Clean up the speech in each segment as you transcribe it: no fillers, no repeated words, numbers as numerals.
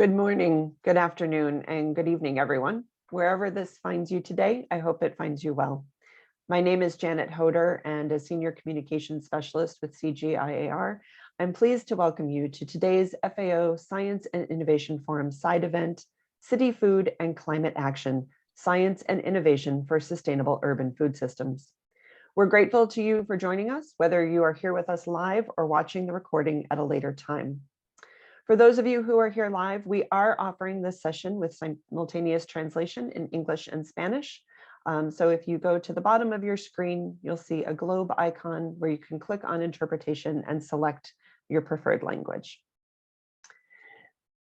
Good morning, good afternoon, and good evening, everyone. Wherever this finds you today, I hope it finds you well. My name is Janet Hoder, and as Senior Communications Specialist with CGIAR, I'm pleased to welcome you to today's FAO Science and Innovation Forum side event, City Food and Climate Action, Science and Innovation for Sustainable Urban Food Systems. We're grateful to you for joining us, whether you are here with us live or watching the recording at a later time. For those of you who are here live, we are offering this session with simultaneous translation in English and Spanish. So if you go to the bottom of your screen, you'll see a globe icon where you can click on interpretation and select your preferred language.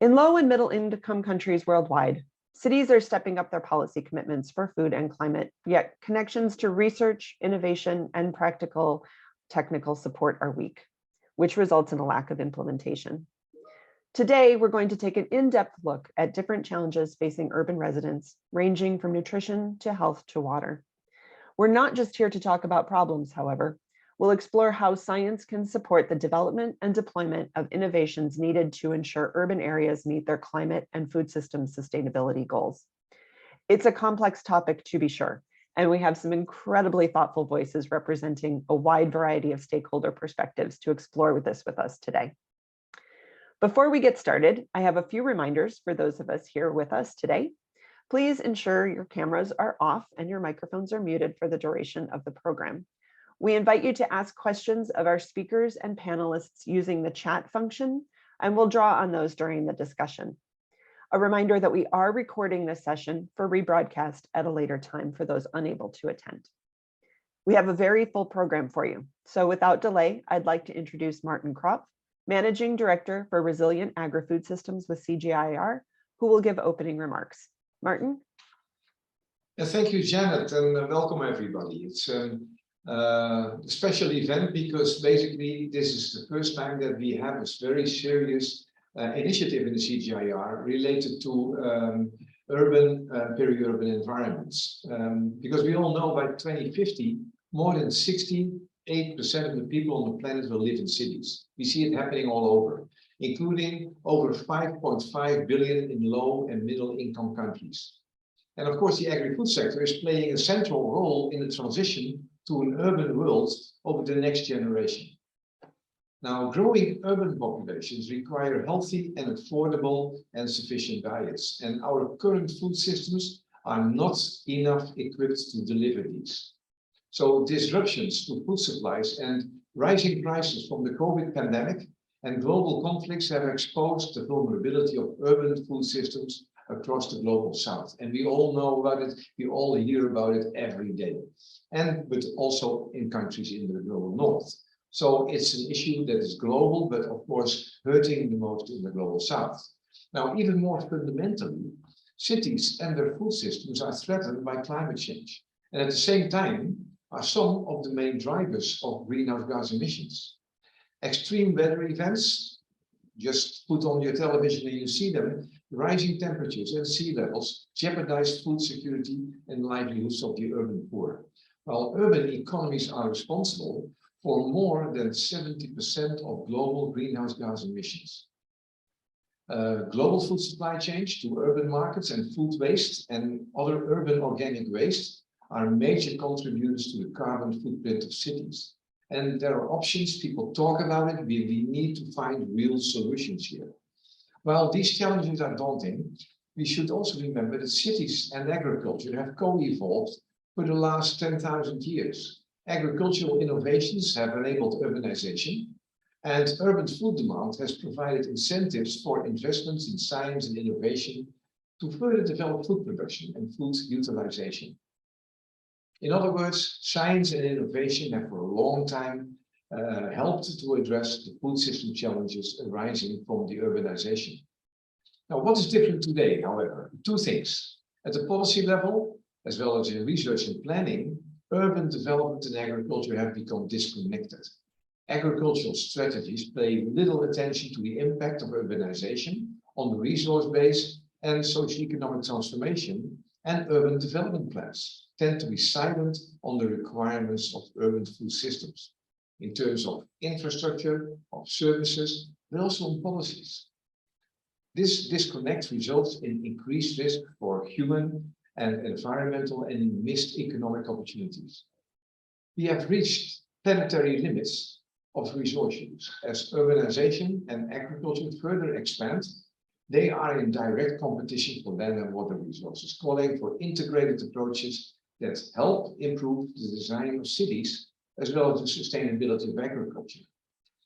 In low and middle income countries worldwide, cities are stepping up their policy commitments for food and climate, yet connections to research, innovation, and practical technical support are weak, which results in a lack of implementation. Today, we're going to take an in-depth look at different challenges facing urban residents, ranging from nutrition to health to water. We're not just here to talk about problems, however. We'll explore how science can support the development and deployment of innovations needed to ensure urban areas meet their climate and food system sustainability goals. It's a complex topic, to be sure, and we have some incredibly thoughtful voices representing a wide variety of stakeholder perspectives to explore this with us today. Before we get started, I have a few reminders for those of us here with us today. Please ensure your cameras are off and your microphones are muted for the duration of the program. We invite you to ask questions of our speakers and panelists using the chat function, and we'll draw on those during the discussion. A reminder that we are recording this session for rebroadcast at a later time for those unable to attend. We have a very full program for you. So without delay, I'd like to introduce Martin Kropf, Managing Director for Resilient Agri-Food Systems with CGIAR, who will give opening remarks. Martin? Yeah, thank you, Janet, and welcome everybody. It's a special event because basically this is the first time that we have a very serious initiative in the CGIAR related to urban, peri-urban environments. Because we all know by 2050, more than 68% of the people on the planet will live in cities. We see it happening all over, including over 5.5 billion in low and middle income countries. And of course, the agri-food sector is playing a central role in the transition to an urban world over the next generation. Now, growing urban populations require healthy and affordable and sufficient diets. And our current food systems are not enough equipped to deliver these. So disruptions to food supplies and rising prices from the COVID pandemic and global conflicts have exposed the vulnerability of urban food systems across the global south. And we all know about it, we all hear about it every day. But also in countries in the global north. So it's an issue that is global, but of course hurting the most in the global south. Now, even more fundamentally, cities and their food systems are threatened by climate change. And at the same time, are some of the main drivers of greenhouse gas emissions. Extreme weather events, just put on your television and you see them, rising temperatures and sea levels jeopardize food security and livelihoods of the urban poor. While urban economies are responsible for more than 70% of global greenhouse gas emissions. Global food supply chains to urban markets and food waste and other urban organic waste are major contributors to the carbon footprint of cities. And there are options, people talk about it, we need to find real solutions here. While these challenges are daunting, we should also remember that cities and agriculture have co-evolved for the last 10,000 years. Agricultural innovations have enabled urbanization, and urban food demand has provided incentives for investments in science and innovation to further develop food production and food utilization. In other words, science and innovation have for a long time helped to address the food system challenges arising from the urbanization. Now, what is different today, however? Two things. At the policy level, as well as in research and planning, urban development and agriculture have become disconnected. Agricultural strategies pay little attention to the impact of urbanization on the resource base and socio-economic transformation, and urban development plans tend to be silent on the requirements of urban food systems in terms of infrastructure, of services, but also on policies. This disconnect results in increased risk for human and environmental and missed economic opportunities. We have reached planetary limits of resource use. As urbanization and agriculture further expand, they are in direct competition for land and water resources, calling for integrated approaches that help improve the design of cities as well as the sustainability of agriculture.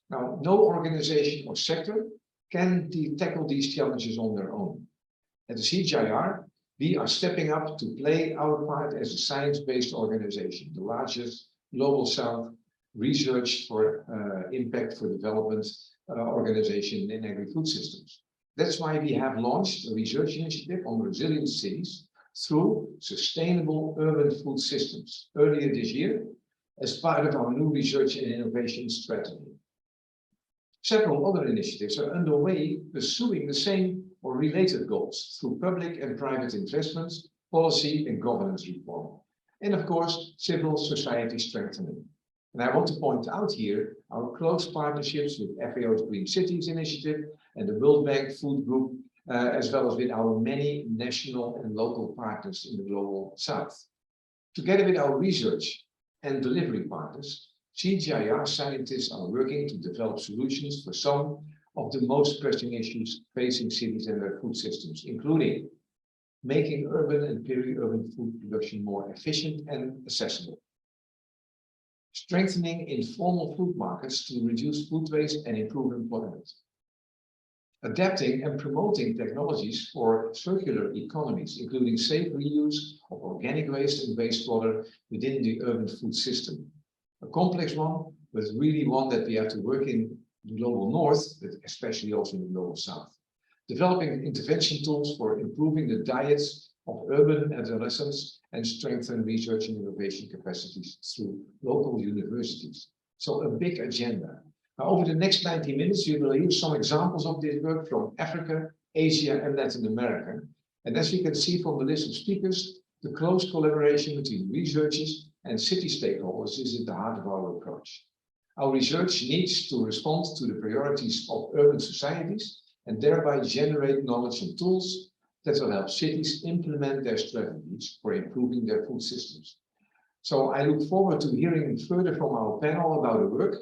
Now, no organization or sector can tackle these challenges on their own. At the CGIAR, we are stepping up to play our part as a science-based organization, the largest global South research for impact for development organization in agri-food systems. That's why we have launched a research initiative on resilient cities through sustainable urban food systems earlier this year as part of our new research and innovation strategy. Several other initiatives are underway pursuing the same or related goals through public and private investments, policy and governance reform, and of course, civil society strengthening. And I want to point out here our close partnerships with FAO's Green Cities Initiative and the World Bank Food Group, as well as with our many national and local partners in the Global South. Together with our research and delivery partners, CGIAR scientists are working to develop solutions for some of the most pressing issues facing cities and their food systems, including making urban and peri-urban food production more efficient and accessible, strengthening informal food markets to reduce food waste and improve employment, adapting and promoting technologies for circular economies, including safe reuse of organic waste and wastewater within the urban food system. A complex one, but really one that we have to work in the global north, but especially also in the global south. Developing intervention tools for improving the diets of urban adolescents and strengthen research and innovation capacities through local universities. So a big agenda. Now, over the next 90 minutes, you will hear some examples of this work from Africa, Asia, and Latin America. And as you can see from the list of speakers, the close collaboration between researchers and city stakeholders is at the heart of our approach. Our research needs to respond to the priorities of urban societies and thereby generate knowledge and tools that will help cities implement their strategies for improving their food systems. So I look forward to hearing further from our panel about the work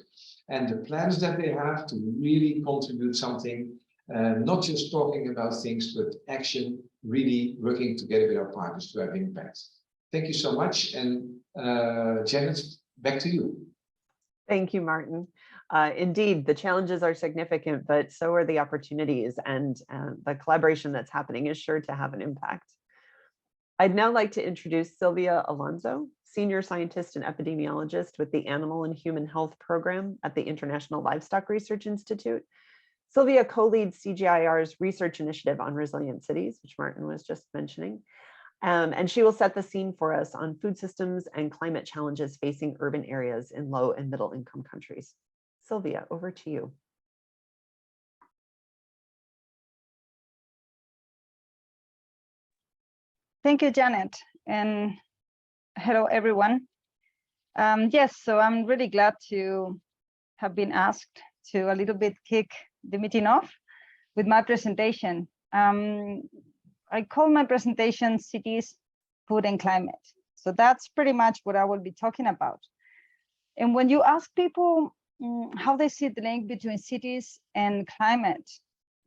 and the plans that they have to really contribute something, not just talking about things, but action, really working together with our partners to have impact. Thank you so much. And Janet, back to you. Thank you, Martin. Indeed, the challenges are significant, but so are the opportunities, and the collaboration that's happening is sure to have an impact. I'd now like to introduce Sylvia Alonso, Senior Scientist and Epidemiologist with the Animal and Human Health Program at the International Livestock Research Institute. Sylvia co-leads CGIAR's research initiative on resilient cities, which Martin was just mentioning. And she will set the scene for us on food systems and climate challenges facing urban areas in low and middle income countries. Sylvia, over to you. Thank you, Janet, and hello, everyone. Yes, so I'm really glad to have been asked to a little bit kick the meeting off with my presentation. I call my presentation Cities, Food and Climate. So that's pretty much what I will be talking about. And when you ask people how they see the link between cities and climate,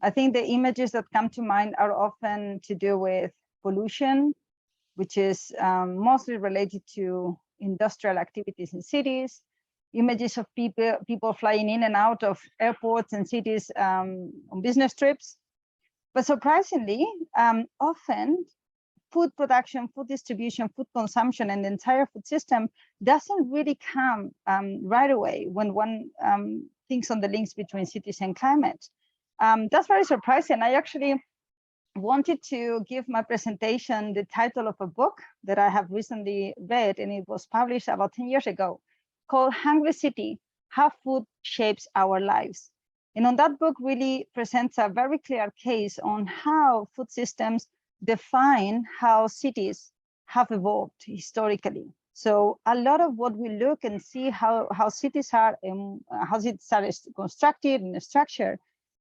I think the images that come to mind are often to do with pollution, which is mostly related to industrial activities in cities, images of people flying in and out of airports and cities on business trips. But surprisingly, often food production, food distribution, food consumption, and the entire food system doesn't really come right away when one thinks on the links between cities and climate. That's very surprising. I actually wanted to give my presentation the title of a book that I have recently read, and it was published about 10 years ago, called Hungry City, How Food Shapes Our Lives. And on that book really presents a very clear case on how food systems define how cities have evolved historically. So a lot of what we look and see how cities are constructed and structured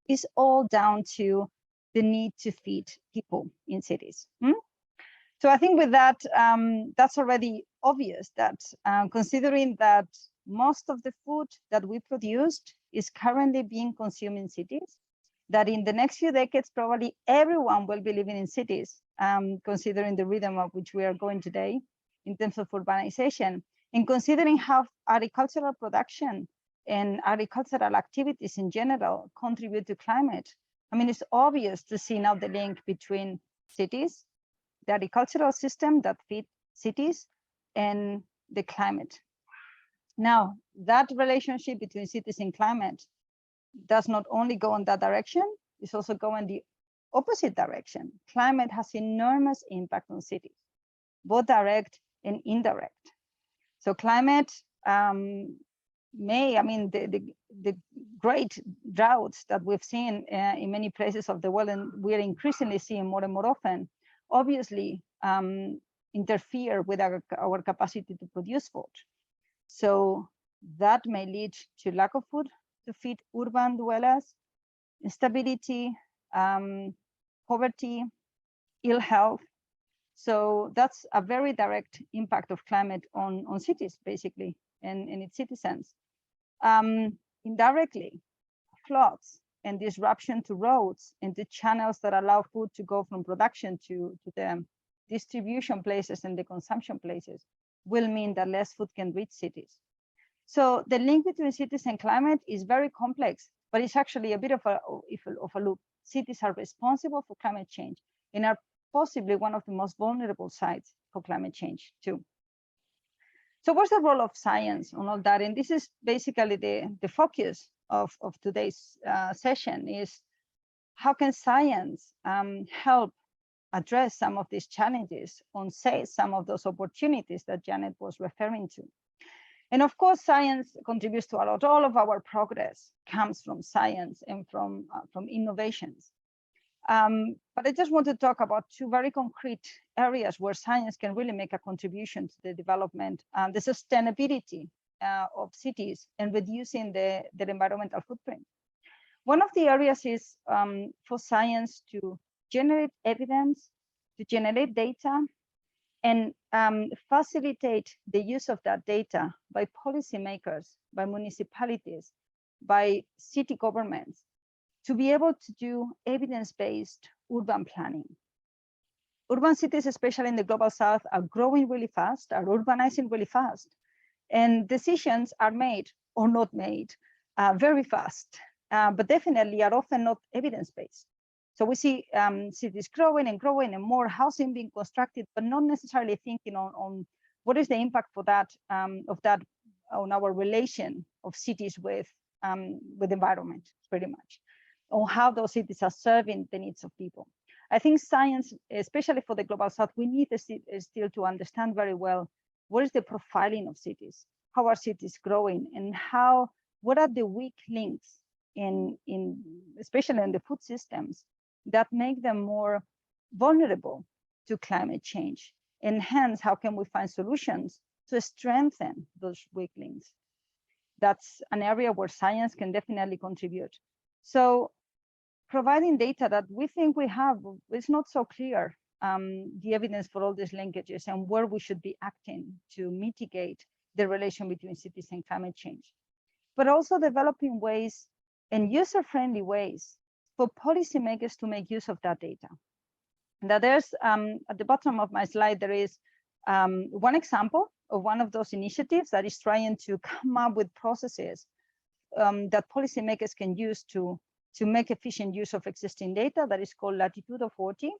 is all down to the need to feed people in cities. So I think with that, that's already obvious that considering that most of the food that we produced is currently being consumed in cities, that in the next few decades, probably everyone will be living in cities, considering the rhythm of which we are going today in terms of urbanization, and considering how agricultural production and agricultural activities in general contribute to climate. I mean, it's obvious to see now the link between cities, the agricultural system that feeds cities, and the climate. Now, that relationship between cities and climate does not only go in that direction, it's also going the opposite direction. Climate has enormous impact on cities, both direct and indirect. So climate the great droughts that we've seen in many places of the world, and we're increasingly seeing more and more often, obviously interfere with our capacity to produce food. So that may lead to lack of food to feed urban dwellers, instability, poverty, ill health. So that's a very direct impact of climate on cities, basically, and its citizens. Indirectly, floods and disruption to roads and the channels that allow food to go from production to the distribution places and the consumption places will mean that less food can reach cities. So the link between cities and climate is very complex, but it's actually a bit of a loop. Cities are responsible for climate change and are possibly one of the most vulnerable sites for climate change too. So what's the role of science on all that? And this is basically the focus of today's session, is how can science help address some of these challenges and seize some of those opportunities that Janet was referring to. And of course, science contributes to a lot. All of our progress comes from science and from innovations. But I just want to talk about two very concrete areas where science can really make a contribution to the development and the sustainability of cities and reducing their environmental footprint. One of the areas is for science to generate evidence, to generate data, and facilitate the use of that data by policymakers, by municipalities, by city governments, to be able to do evidence-based urban planning. Urban cities, especially in the global south, are growing really fast, are urbanizing really fast, and decisions are made or not made very fast, but definitely are often not evidence-based. So we see cities growing and growing and more housing being constructed, but not necessarily thinking on what is the impact for that of that on our relation of cities with environment, pretty much, on how those cities are serving the needs of people. I think science, especially for the global south, we need still to understand very well what is the profiling of cities, how are cities growing, and what are the weak links in especially in the food systems that make them more vulnerable to climate change. And hence, how can we find solutions to strengthen those weak links? That's an area where science can definitely contribute. So providing data that we think we have, it's not so clear, the evidence for all these linkages and where we should be acting to mitigate the relation between cities and climate change. But also developing ways and user-friendly ways for policymakers to make use of that data. Now there's, at the bottom of my slide, there is one example of one of those initiatives that is trying to come up with processes that policymakers can use to make efficient use of existing data, that is called Latitude 40.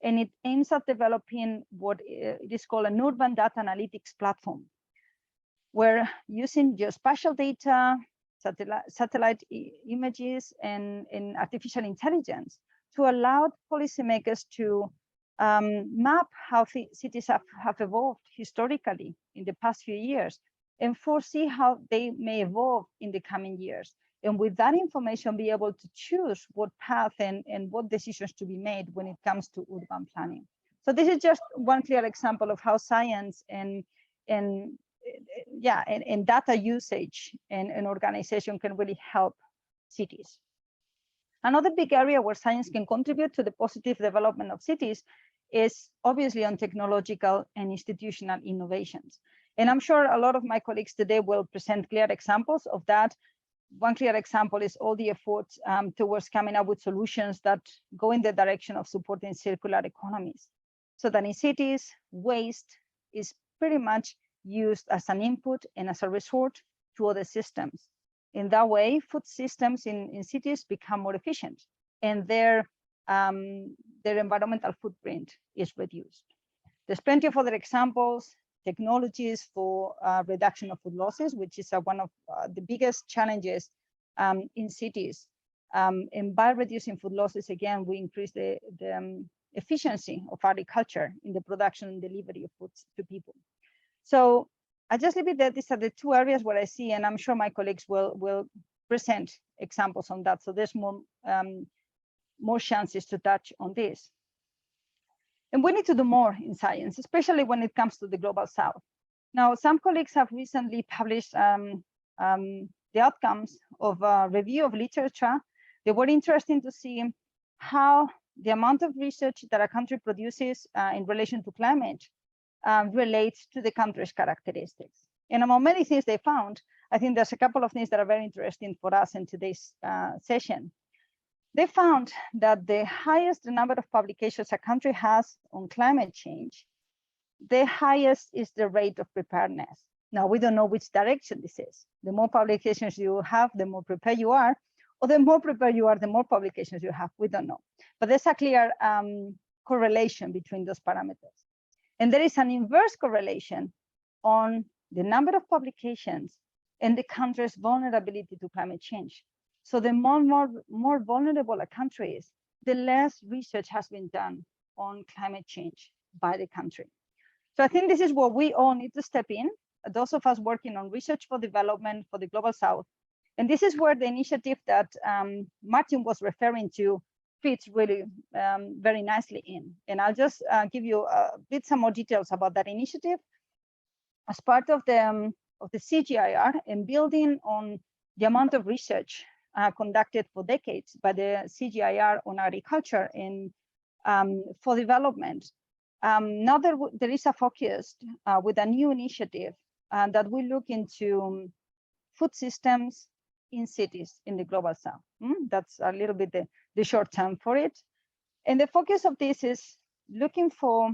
And it aims at developing what it is called an urban data analytics platform, where using geospatial data, satellite images, and artificial intelligence to allow policymakers to map how cities have evolved historically in the past few years and foresee how they may evolve in the coming years. And with that information, be able to choose what path and what decisions to be made when it comes to urban planning. So this is just one clear example of how science and data usage and organization can really help cities. Another big area where science can contribute to the positive development of cities is obviously on technological and institutional innovations. And I'm sure a lot of my colleagues today will present clear examples of that. One clear example is all the efforts towards coming up with solutions that go in the direction of supporting circular economies. So that in cities, waste is pretty much used as an input and as a resort to other systems. In that way, food systems in cities become more efficient, and their environmental footprint is reduced. There's plenty of other examples, technologies for reduction of food losses, which is one of the biggest challenges in cities. And by reducing food losses, again, we increase the efficiency of agriculture in the production and delivery of foods to people. So I just leave it that these are the two areas where I see, and I'm sure my colleagues will present examples on that. So there's more chances to touch on this. And we need to do more in science, especially when it comes to the global south. Now, some colleagues have recently published the outcomes of a review of literature. They were interesting to see how the amount of research that a country produces in relation to climate relates to the country's characteristics. And among many things they found, I think there's a couple of things that are very interesting for us in today's session. They found that the highest number of publications a country has on climate change, the highest is the rate of preparedness. Now, we don't know which direction this is. The more publications you have, the more prepared you are, or the more prepared you are, the more publications you have. We don't know. But there's a clear correlation between those parameters. And there is an inverse correlation on the number of publications and the country's vulnerability to climate change. So the more vulnerable a country is, the less research has been done on climate change by the country. So I think this is what we all need to step in, those of us working on research for development for the global south. And this is where the initiative that Martin was referring to fits really very nicely in. And I'll just give you some more details about that initiative. As part of the CGIAR and building on the amount of research conducted for decades by the CGIAR on agriculture and for development. Now there is a focus with a new initiative that will look into food systems in cities in the global south. That's a little bit the short term for it. And the focus of this is looking for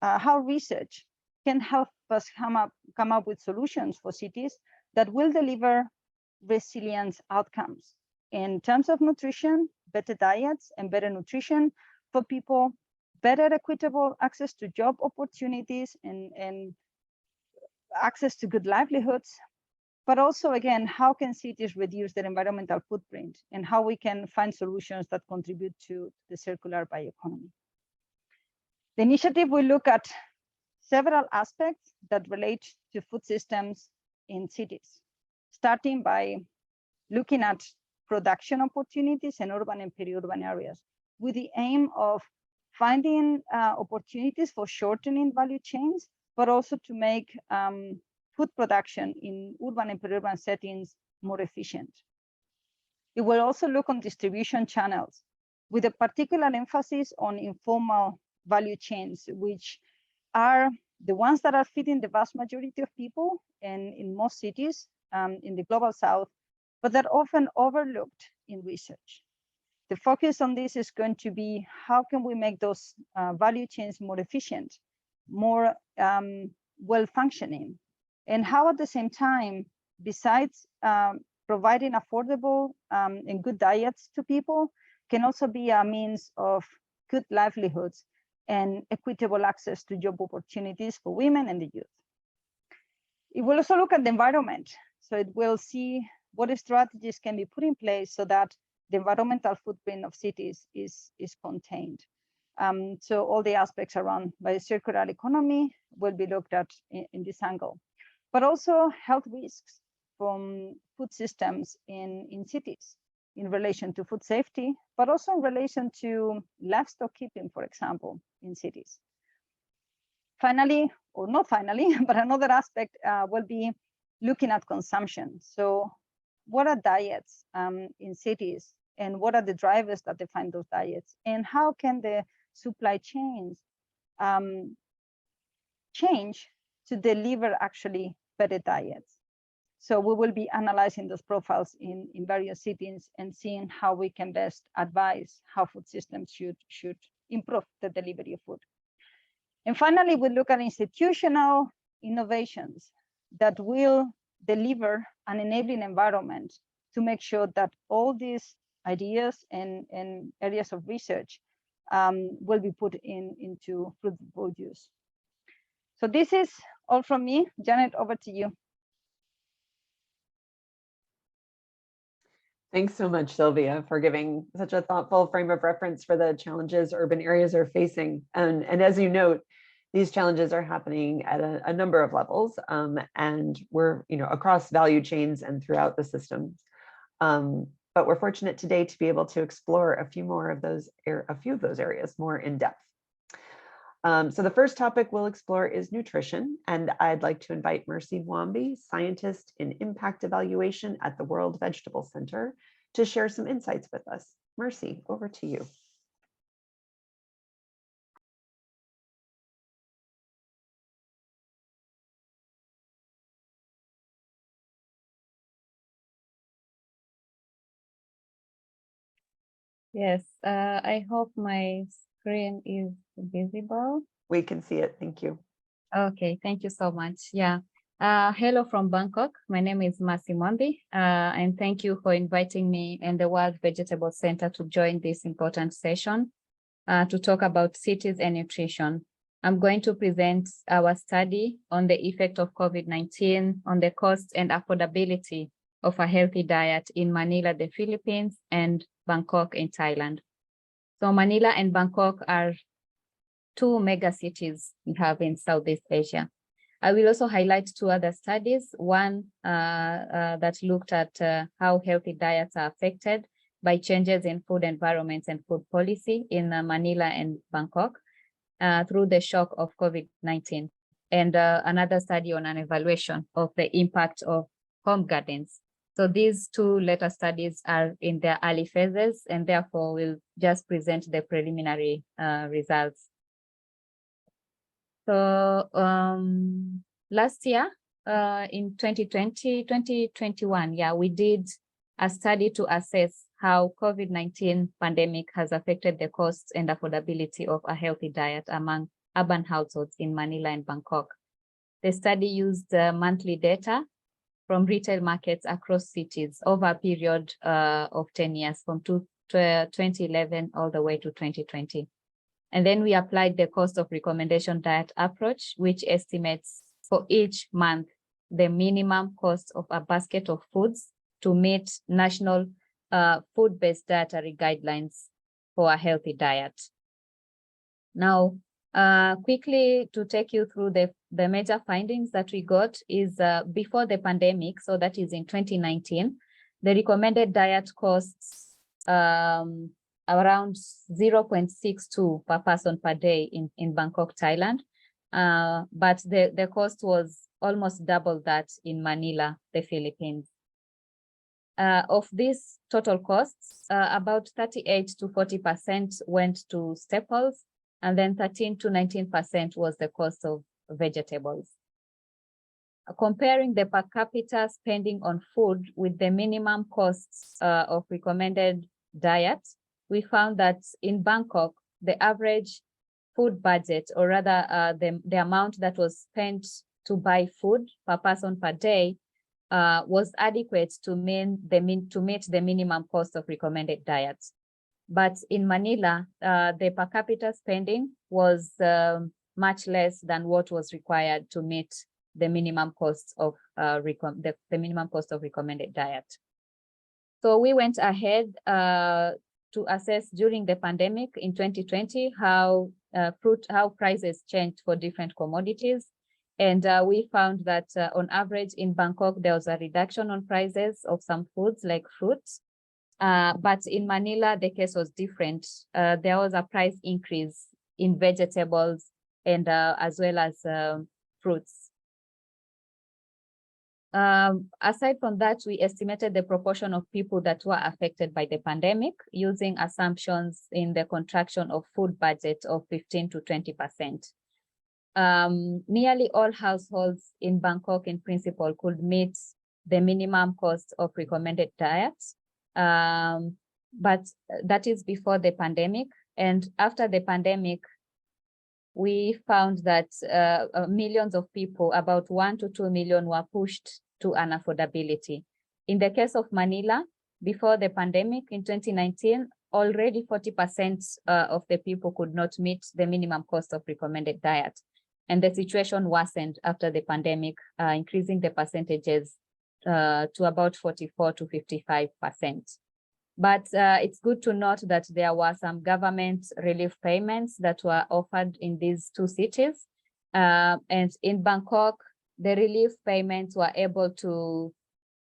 how research can help us come up with solutions for cities that will deliver resilient outcomes in terms of nutrition, better diets and better nutrition for people, better equitable access to job opportunities and access to good livelihoods. But also, again, how can cities reduce their environmental footprint and how we can find solutions that contribute to the circular bioeconomy. The initiative will look at several aspects that relate to food systems in cities, starting by looking at production opportunities in urban and peri-urban areas with the aim of finding opportunities for shortening value chains, but also to make food production in urban and peri-urban settings more efficient. It will also look on distribution channels with a particular emphasis on informal value chains, which are the ones that are feeding the vast majority of people and in most cities in the global south, but that are often overlooked in research. The focus on this is going to be how can we make those value chains more efficient, more well-functioning, and how at the same time, besides providing affordable and good diets to people, can also be a means of good livelihoods and equitable access to job opportunities for women and the youth. It will also look at the environment. So it will see what strategies can be put in place so that the environmental footprint of cities is contained. So all the aspects around by circular economy will be looked at in this angle, but also health risks from food systems in cities in relation to food safety, but also in relation to livestock keeping, for example, in cities. Finally, or not finally, but another aspect will be looking at consumption. So what are diets in cities and what are the drivers that define those diets, and how can the supply chains change to deliver actually better diets. So we will be analyzing those profiles in various settings and seeing how we can best advise how food systems should improve the delivery of food. And finally, we look at institutional innovations that will deliver an enabling environment to make sure that all these ideas and areas of research will be put into fruitful use. So this is all from me. Janet, over to you. Thanks so much, Sylvia, for giving such a thoughtful frame of reference for the challenges urban areas are facing. And as you note, these challenges are happening at a number of levels, and we're across value chains and throughout the system. But we're fortunate today to be able to explore a few of those areas more in depth. So the first topic we'll explore is nutrition, and I'd like to invite Mercy Wambi, scientist in impact evaluation at the World Vegetable Center, to share some insights with us. Mercy, over to you. Yes, I hope my screen is visible. We can see it, thank you. Okay, thank you so much. Yeah, hello from Bangkok. My name is Mercy Mwambi, and thank you for inviting me and the World Vegetable Center to join this important session to talk about cities and nutrition. I'm going to present our study on the effect of COVID-19 on the cost and affordability of a healthy diet in Manila, the Philippines, and Bangkok in Thailand. So Manila and Bangkok are two mega cities we have in Southeast Asia. I will also highlight two other studies, one that looked at how healthy diets are affected by changes in food environments and food policy in Manila and Bangkok through the shock of COVID-19, and another study on an evaluation of the impact of home gardens. So these two later studies are in their early phases, and therefore we'll just present the preliminary results. So last year, in 2021, yeah, we did a study to assess how COVID-19 pandemic has affected the costs and affordability of a healthy diet among urban households in Manila and Bangkok. The study used monthly data from retail markets across cities over a period of 10 years, from 2011 all the way to 2020. And then we applied the cost of recommendation diet approach, which estimates for each month the minimum cost of a basket of foods to meet national food-based dietary guidelines for a healthy diet. Now, quickly to take you through the major findings that we got is before the pandemic, so that is in 2019, the recommended diet costs around 0.62 per person per day in Bangkok, Thailand. But the cost was almost double that in Manila, the Philippines. Of these total costs, about 38 to 40% went to staples, and then 13 to 19% was the cost of vegetables. Comparing the per capita spending on food with the minimum costs of recommended diet, we found that in Bangkok, the average food budget, or rather the amount that was spent to buy food per person per day, was adequate to meet the minimum cost of recommended diets. But in Manila, the per capita spending was much less than what was required to meet the minimum cost of the minimum cost of recommended diet. So we went ahead to assess during the pandemic in 2020 how prices changed for different commodities. And we found that on average in Bangkok, there was a reduction on prices of some foods like fruits. But in Manila, the case was different. There was a price increase in vegetables and as well as fruits. Aside from that, we estimated the proportion of people that were affected by the pandemic using assumptions in the contraction of food budget of 15 to 20%. Nearly all households in Bangkok in principle could meet the minimum cost of recommended diet, but that is before the pandemic. And after the pandemic, we found that millions of people, about 1 to 2 million, were pushed to unaffordability. In the case of Manila, before the pandemic in 2019, already 40% of the people could not meet the minimum cost of recommended diet. And the situation worsened after the pandemic, increasing the percentages to about 44 to 55%. But it's good to note that there were some government relief payments that were offered in these two cities. And in Bangkok, the relief payments were able to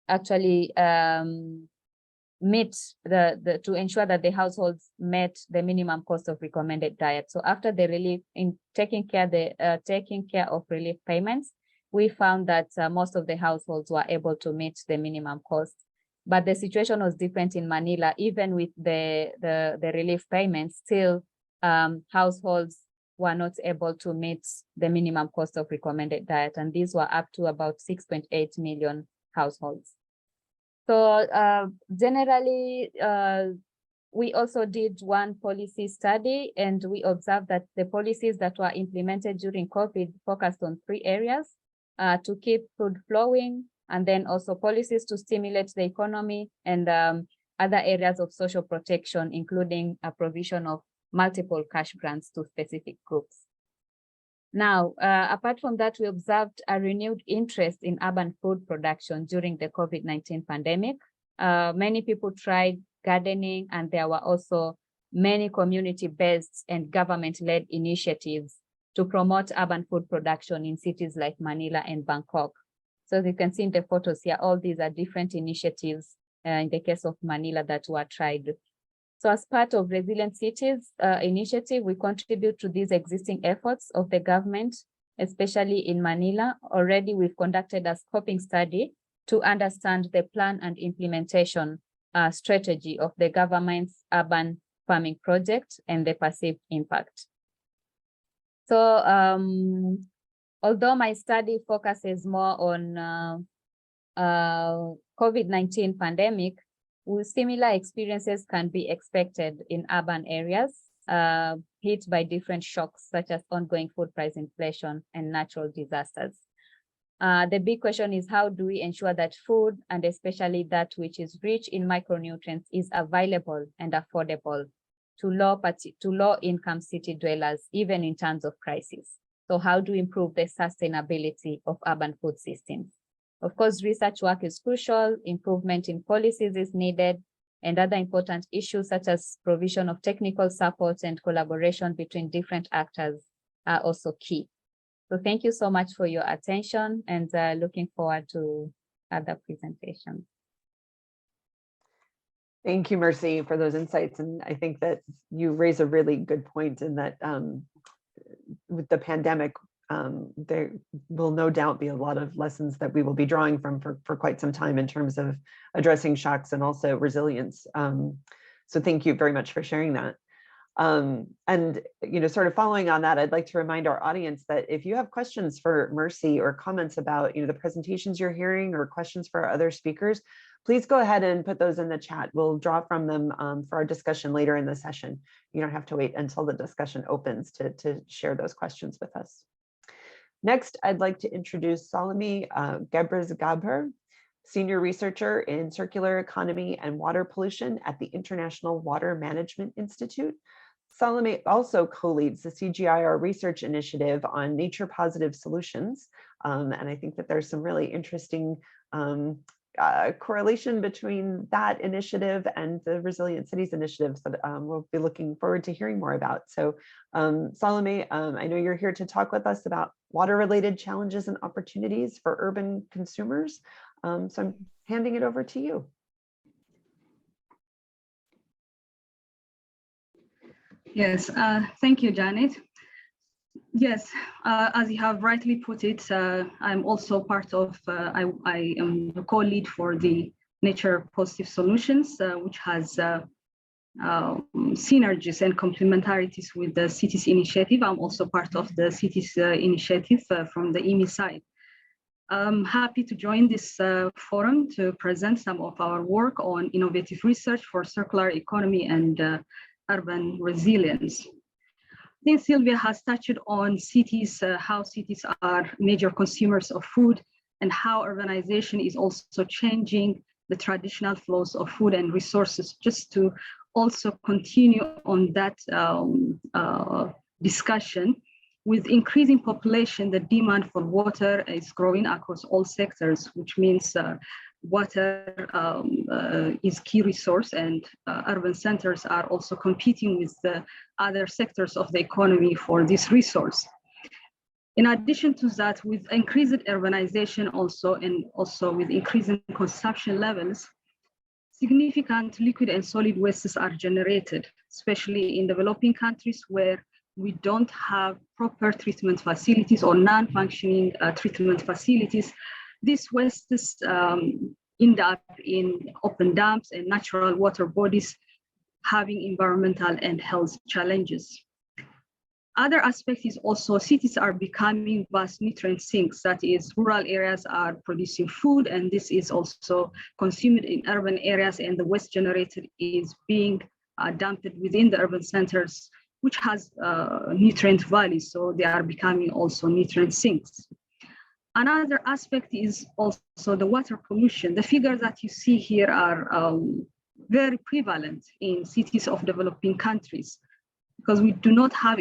actually meet to ensure that the households met the minimum cost of recommended diet. So after the relief, in taking care of relief payments, we found that most of the households were able to meet the minimum cost. But the situation was different in Manila. Even with the relief payments, still households were not able to meet the minimum cost of recommended diet. And these were up to about 6.8 million households. So generally, we also did one policy study, and we observed that the policies that were implemented during COVID focused on 3 areas: to keep food flowing, and then also policies to stimulate the economy, and other areas of social protection, including a provision of multiple cash grants to specific groups. Now, apart from that, we observed a renewed interest in urban food production during the COVID-19 pandemic. Many people tried gardening, and there were also many community-based and government-led initiatives to promote urban food production in cities like Manila and Bangkok. So as you can see in the photos here, all these are different initiatives in the case of Manila that were tried. So as part of Resilient Cities initiative, we contribute to these existing efforts of the government, especially in Manila. Already we've conducted a scoping study to understand the plan and implementation strategy of the government's urban farming project and the perceived impact. So although my study focuses more on COVID-19 pandemic, similar experiences can be expected in urban areas hit by different shocks, such as ongoing food price inflation and natural disasters. The big question is, how do we ensure that food, and especially that which is rich in micronutrients, is available and affordable to low-income city dwellers, even in times of crisis? So how do we improve the sustainability of urban food systems? Of course, research work is crucial, improvement in policies is needed, and other important issues such as provision of technical support and collaboration between different actors are also key. So thank you so much for your attention, and looking forward to other presentations. Thank you, Mercy, for those insights. And I think that you raise a really good point in that with the pandemic, there will no doubt be a lot of lessons that we will be drawing from for quite some time in terms of addressing shocks and also resilience. So thank you very much for sharing that. And sort of following on that, I'd like to remind our audience that if you have questions for Mercy or comments about the presentations you're hearing, or questions for our other speakers, please go ahead and put those in the chat. We'll draw from them for our discussion later in the session. You don't have to wait until the discussion opens to share those questions with us. Next, I'd like to introduce Salome Gebrez-Gabher, Senior Researcher in Circular Economy and Water Pollution at the International Water Management Institute. Salome also co-leads the CGIAR research initiative on nature-positive solutions. And I think that there's some really interesting correlation between that initiative and the Resilient Cities initiatives that we'll be looking forward to hearing more about. So Salome, I know you're here to talk with us about water-related challenges and opportunities for urban consumers. So I'm handing it over to you. Yes, thank you, Janet. Yes, as you have rightly put it, I'm also part of, I am the co-lead for the Nature Positive Solutions, which has synergies and complementarities with the cities initiative. I'm also part of the cities initiative from the IMI side. I'm happy to join this forum to present some of our work on innovative research for circular economy and urban resilience. I think Sylvia has touched on cities, how cities are major consumers of food, and how urbanization is also changing the traditional flows of food and resources. Just to also continue on that discussion, with increasing population, the demand for water is growing across all sectors, which means water is key resource, and urban centers are also competing with the other sectors of the economy for this resource. In addition to that, with increased urbanization and also with increasing consumption levels, significant liquid and solid wastes are generated, especially in developing countries where we don't have proper treatment facilities or non-functioning treatment facilities. These wastes end up in open dumps and natural water bodies, having environmental and health challenges. Other aspect is also cities are becoming vast nutrient sinks. That is, rural areas are producing food, and this is also consumed in urban areas, and the waste generated is being dumped within the urban centers, which has nutrient values, so they are becoming also nutrient sinks. Another aspect is also the water pollution. The figures that you see here are very prevalent in cities of developing countries, because we don't have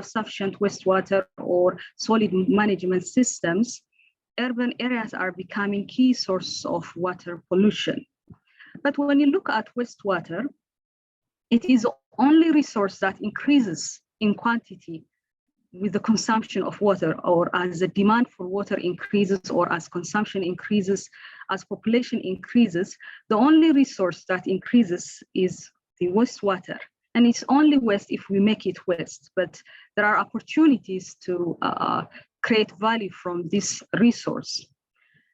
sufficient wastewater or solid management systems. Urban areas are becoming key sources of water pollution. But when you look at wastewater, it is only resource that increases in quantity with the consumption of water, or as the demand for water increases, or as consumption increases, as population increases. The only resource that increases is the wastewater. And it's only waste if we make it waste, but there are opportunities to create value from this resource.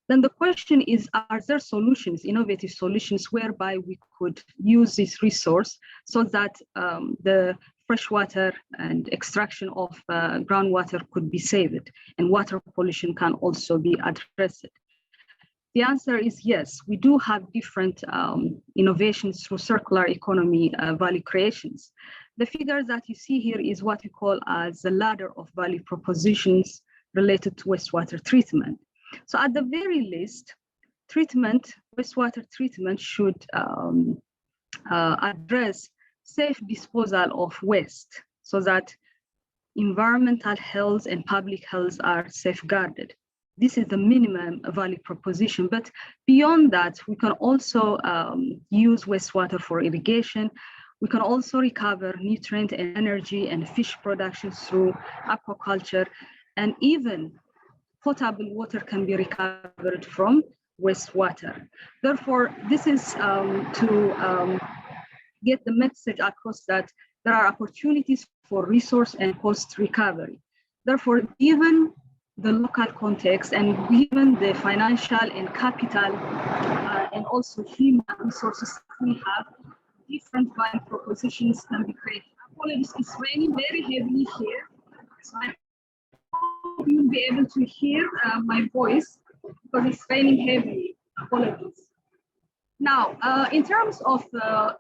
Then the question is, are there solutions, innovative solutions, whereby we could use this resource so that the freshwater and extraction of groundwater could be saved, and water pollution can also be addressed? The answer is yes. We do have different innovations through circular economy value creations. The figures that you see here is what we call as the ladder of value propositions related to wastewater treatment. So at the very least, wastewater treatment should address safe disposal of waste so that environmental health and public health are safeguarded. This is the minimum value proposition, but beyond that, we can also use wastewater for irrigation. We can also recover nutrient and energy and fish production through aquaculture, and even potable water can be recovered from wastewater. Therefore, this is to get the message across that there are opportunities for resource and cost recovery. Therefore, given the local context and given the financial and capital and also human resources we have, different value propositions can be created. Apologies, it's raining very heavily here, so I hope you'll be able to hear my voice because it's raining heavily. Apologies. Now, in terms of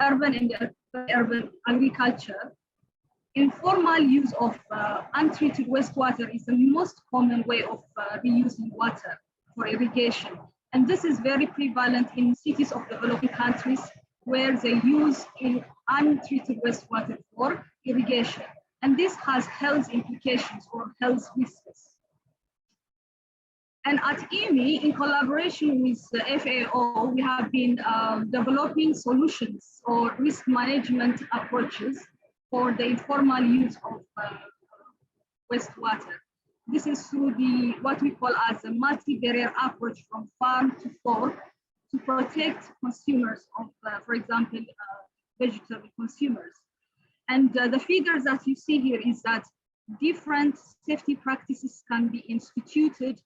urban and urban agriculture, informal use of untreated wastewater is the most common way of reusing water for irrigation. And this is very prevalent in cities of developing countries where they use untreated wastewater for irrigation. And this has health implications or health risks. And at IMI, in collaboration with the FAO, we have been developing solutions or risk management approaches for the informal use of wastewater. This is through what we call as a multi-barrier approach from farm to fork to protect consumers of, for example, vegetable consumers. And the figures that you see here is that different safety practices can be instituted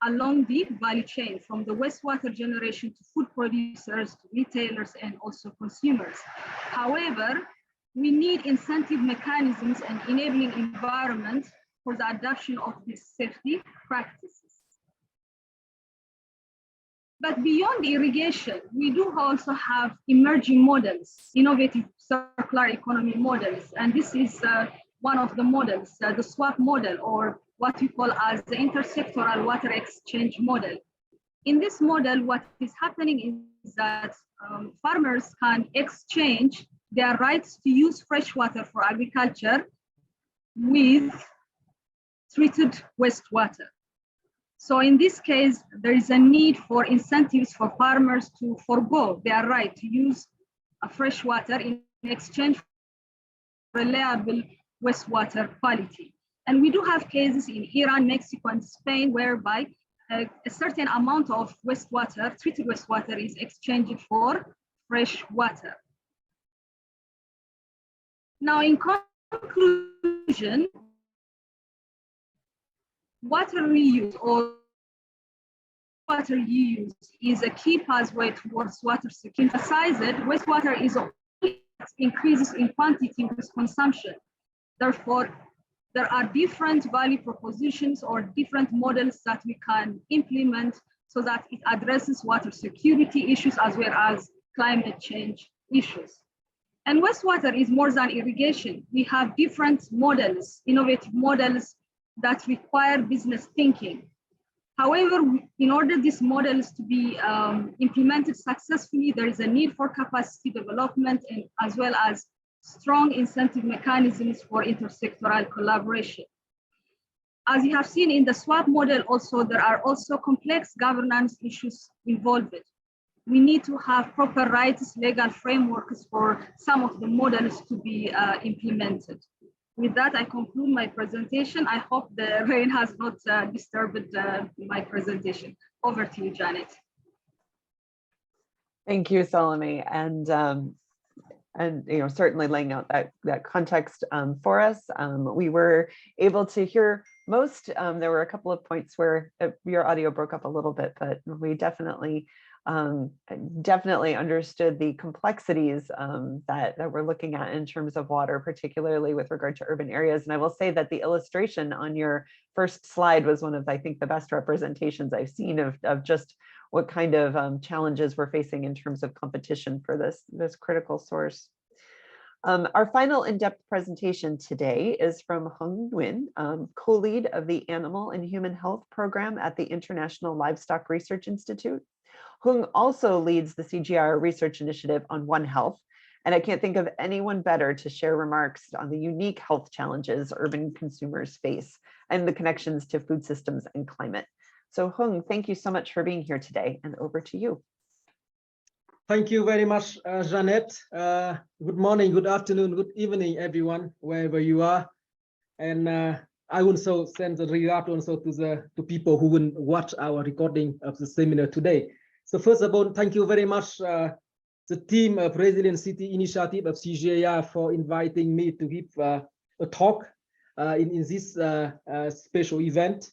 along the value chain, from the wastewater generation to food producers, to retailers, and also consumers. However, we need incentive mechanisms and enabling environment for the adoption of these safety practices. But beyond irrigation, we do also have emerging models, innovative circular economy models. And this is one of the models, the SWAP model, or what we call as the intersectoral water exchange model. In this model, what is happening is that farmers can exchange their rights to use fresh water for agriculture with treated wastewater. So in this case, there is a need for incentives for farmers to forego their right to use fresh water in exchange for reliable wastewater quality. And we do have cases in Iran, Mexico, and Spain whereby a certain amount of wastewater, treated wastewater, is exchanged for fresh water. Now, in conclusion, water reuse or water reuse is a key pathway towards water security. Besides it, wastewater is increases in quantity with consumption. Therefore, there are different value propositions or different models that we can implement so that it addresses water security issues as well as climate change issues. And wastewater is more than irrigation. We have different models, innovative models that require business thinking. However, in order these models to be implemented successfully, there is a need for capacity development and as well as strong incentive mechanisms for intersectoral collaboration. As you have seen in the SWAP model also, there are also complex governance issues involved. We need to have proper rights, legal frameworks for some of the models to be implemented. With that, I conclude my presentation. I hope the rain has not disturbed my presentation. Over to you, Janet. Thank you, Salome. And certainly laying out that context for us. We were able to hear most. There were a couple of points where your audio broke up a little bit, but we definitely understood the complexities that we're looking at in terms of water, particularly with regard to urban areas. And I will say that the illustration on your first slide was one of, I think, the best representations I've seen of just what kind of challenges we're facing in terms of competition for this critical source. Our final in-depth presentation today is from Hung Nguyen, co-lead of the Animal and Human Health Program at the International Livestock Research Institute. Hung also leads the CGIAR research initiative on One Health, and I can't think of anyone better to share remarks on the unique health challenges urban consumers face and the connections to food systems and climate. So Hung, thank you so much for being here today, and over to you. Thank you very much, Janet. Good morning, good afternoon, good evening, everyone, wherever you are. And I also send a regard also to people who will watch our recording of the seminar today. So first of all, thank you very much, the team of Resilient City Initiative of CGIAR for inviting me to give a talk in this special event.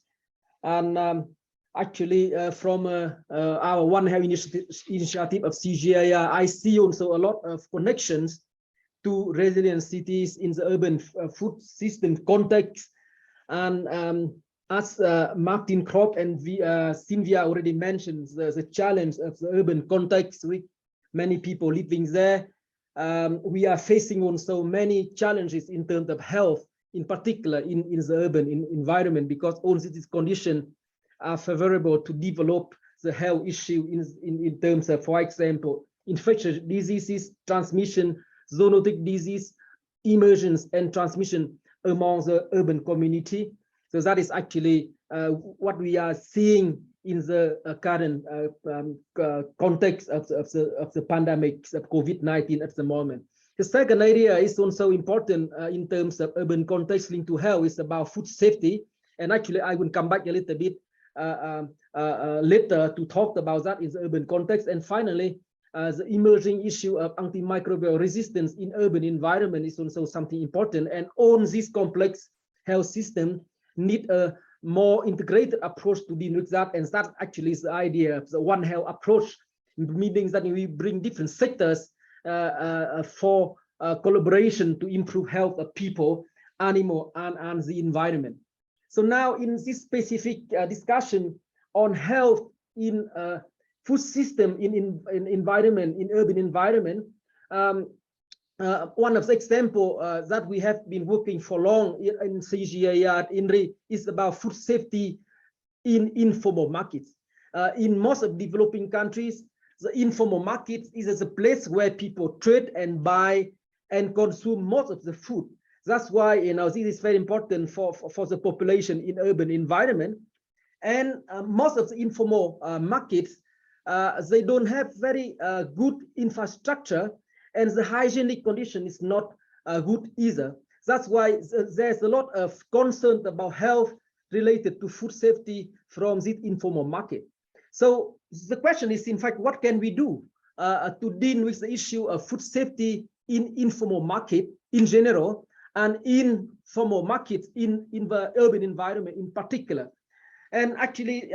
And actually, from our One Health initiative of CGIAR, I see also a lot of connections to resilient cities in the urban food system context. And as Martin Kropp and Cynthia already mentioned, the challenge of the urban context with many people living there. We are facing also many challenges in terms of health, in particular in the urban environment, because all these conditions are favorable to develop the health issue in terms of, for example, infectious diseases, transmission, zoonotic disease, emergence and transmission among the urban community. So that is actually what we are seeing in the current context of the pandemic of COVID-19 at the moment. The second area is also important in terms of urban context linked to health is about food safety. And actually, I will come back a little bit later to talk about that in the urban context. And finally, the emerging issue of antimicrobial resistance in urban environment is also something important. And all these complex health system need a more integrated approach to deal with that. And that actually is the idea of the One Health approach, meaning that we bring different sectors for collaboration to improve health of people, animal, and the environment. So now in this specific discussion on health in food system, in environment, in urban environment, one of the example that we have been working for long in CGIAR INRI is about food safety in informal markets. In most of developing countries, the informal market is a place where people trade and buy and consume most of the food. That's why, this is very important for the population in urban environment. And most of the informal markets, they don't have very good infrastructure, and the hygienic condition is not good either. That's why there's a lot of concern about health related to food safety from this informal market. So the question is, in fact, what can we do to deal with the issue of food safety in informal market in general, and in formal markets in the urban environment in particular? And actually,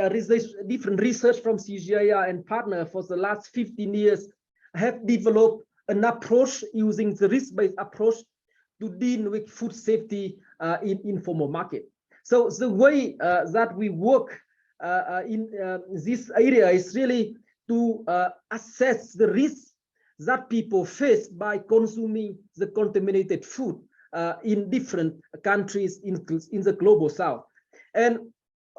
different research from CGIAR and partner for the last 15 years have developed an approach using the risk-based approach to deal with food safety in informal market. So the way that we work in this area is really to assess the risks that people face by consuming the contaminated food in different countries in the global south. And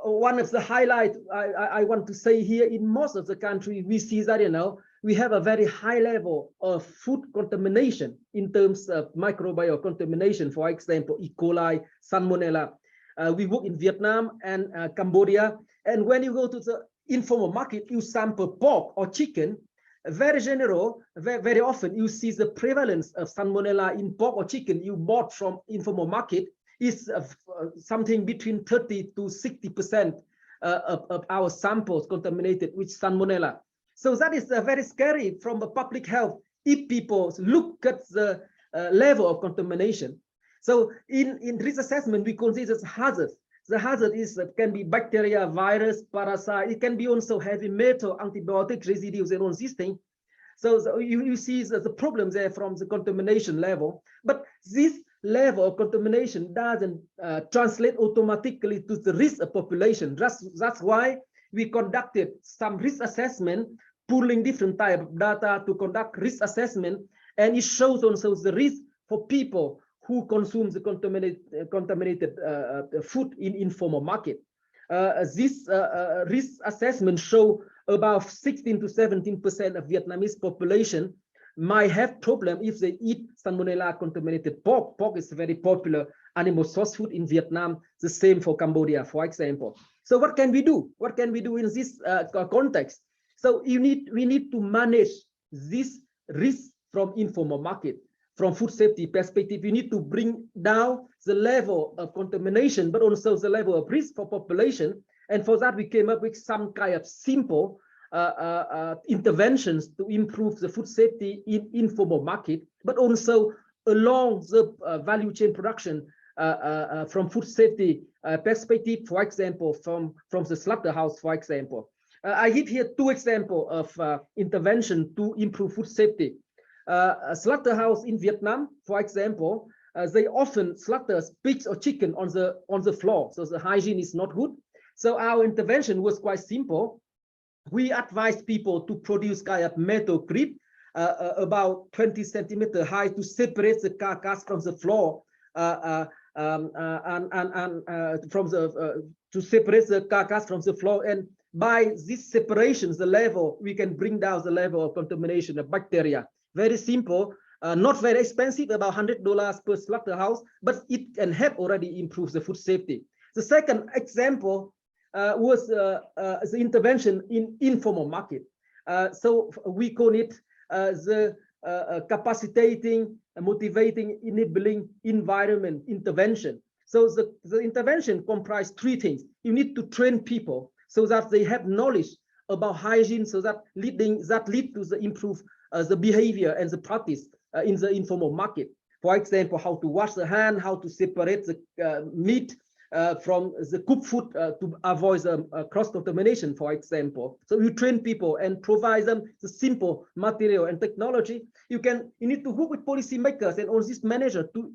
one of the highlights I want to say here, in most of the countries, we see that, we have a very high level of food contamination in terms of microbial contamination, for example, E. coli, Salmonella. We work in Vietnam and Cambodia. And when you go to the informal market, you sample pork or chicken, very often you see the prevalence of Salmonella in pork or chicken you bought from informal market is something between 30 to 60% of our samples contaminated with Salmonella. So that is very scary from a public health if people look at the level of contamination. So in risk assessment, we consider hazards. The hazard can be bacteria, virus, parasite. It can be also heavy metal, antibiotic residues, and all these things. So you see the problem there from the contamination level. But this level of contamination doesn't translate automatically to the risk of population. That's why we conducted some risk assessment, pooling different type of data to conduct risk assessment, and it shows also the risk for people who consume the contaminated food in informal market. This risk assessment show about 16 to 17% of Vietnamese population might have problem if they eat Salmonella contaminated pork. Pork is a very popular animal source food in Vietnam, the same for Cambodia, for example. So what can we do? What can we do in this context? So we need to manage this risk from informal market. From food safety perspective, we need to bring down the level of contamination, but also the level of risk for population. And for that, we came up with some kind of simple interventions to improve the food safety in informal market, but also along the value chain production from food safety perspective, for example, from the slaughterhouse, for example. I give here two examples of intervention to improve food safety. A slaughterhouse in Vietnam, for example, they often slaughter pigs or chicken on the floor, so the hygiene is not good. So our intervention was quite simple. We advised people to produce kind of metal grip about 20 centimeters high to separate the carcass from the floor to separate the carcass from the floor. And by these separations, we can bring down the level of contamination of bacteria. Very simple, not very expensive, about $100 per slaughterhouse, but it can help already improve the food safety. The second example was the intervention in informal market. So we call it the capacitating, motivating, enabling environment intervention. So the intervention comprises three things. You need to train people so that they have knowledge about hygiene, so that lead to the improve the behavior and the practice in the informal market. For example, how to wash the hand, how to separate the meat from the cooked food to avoid cross-contamination, for example. So you train people and provide them the simple material and technology. You need to work with policymakers and all these managers to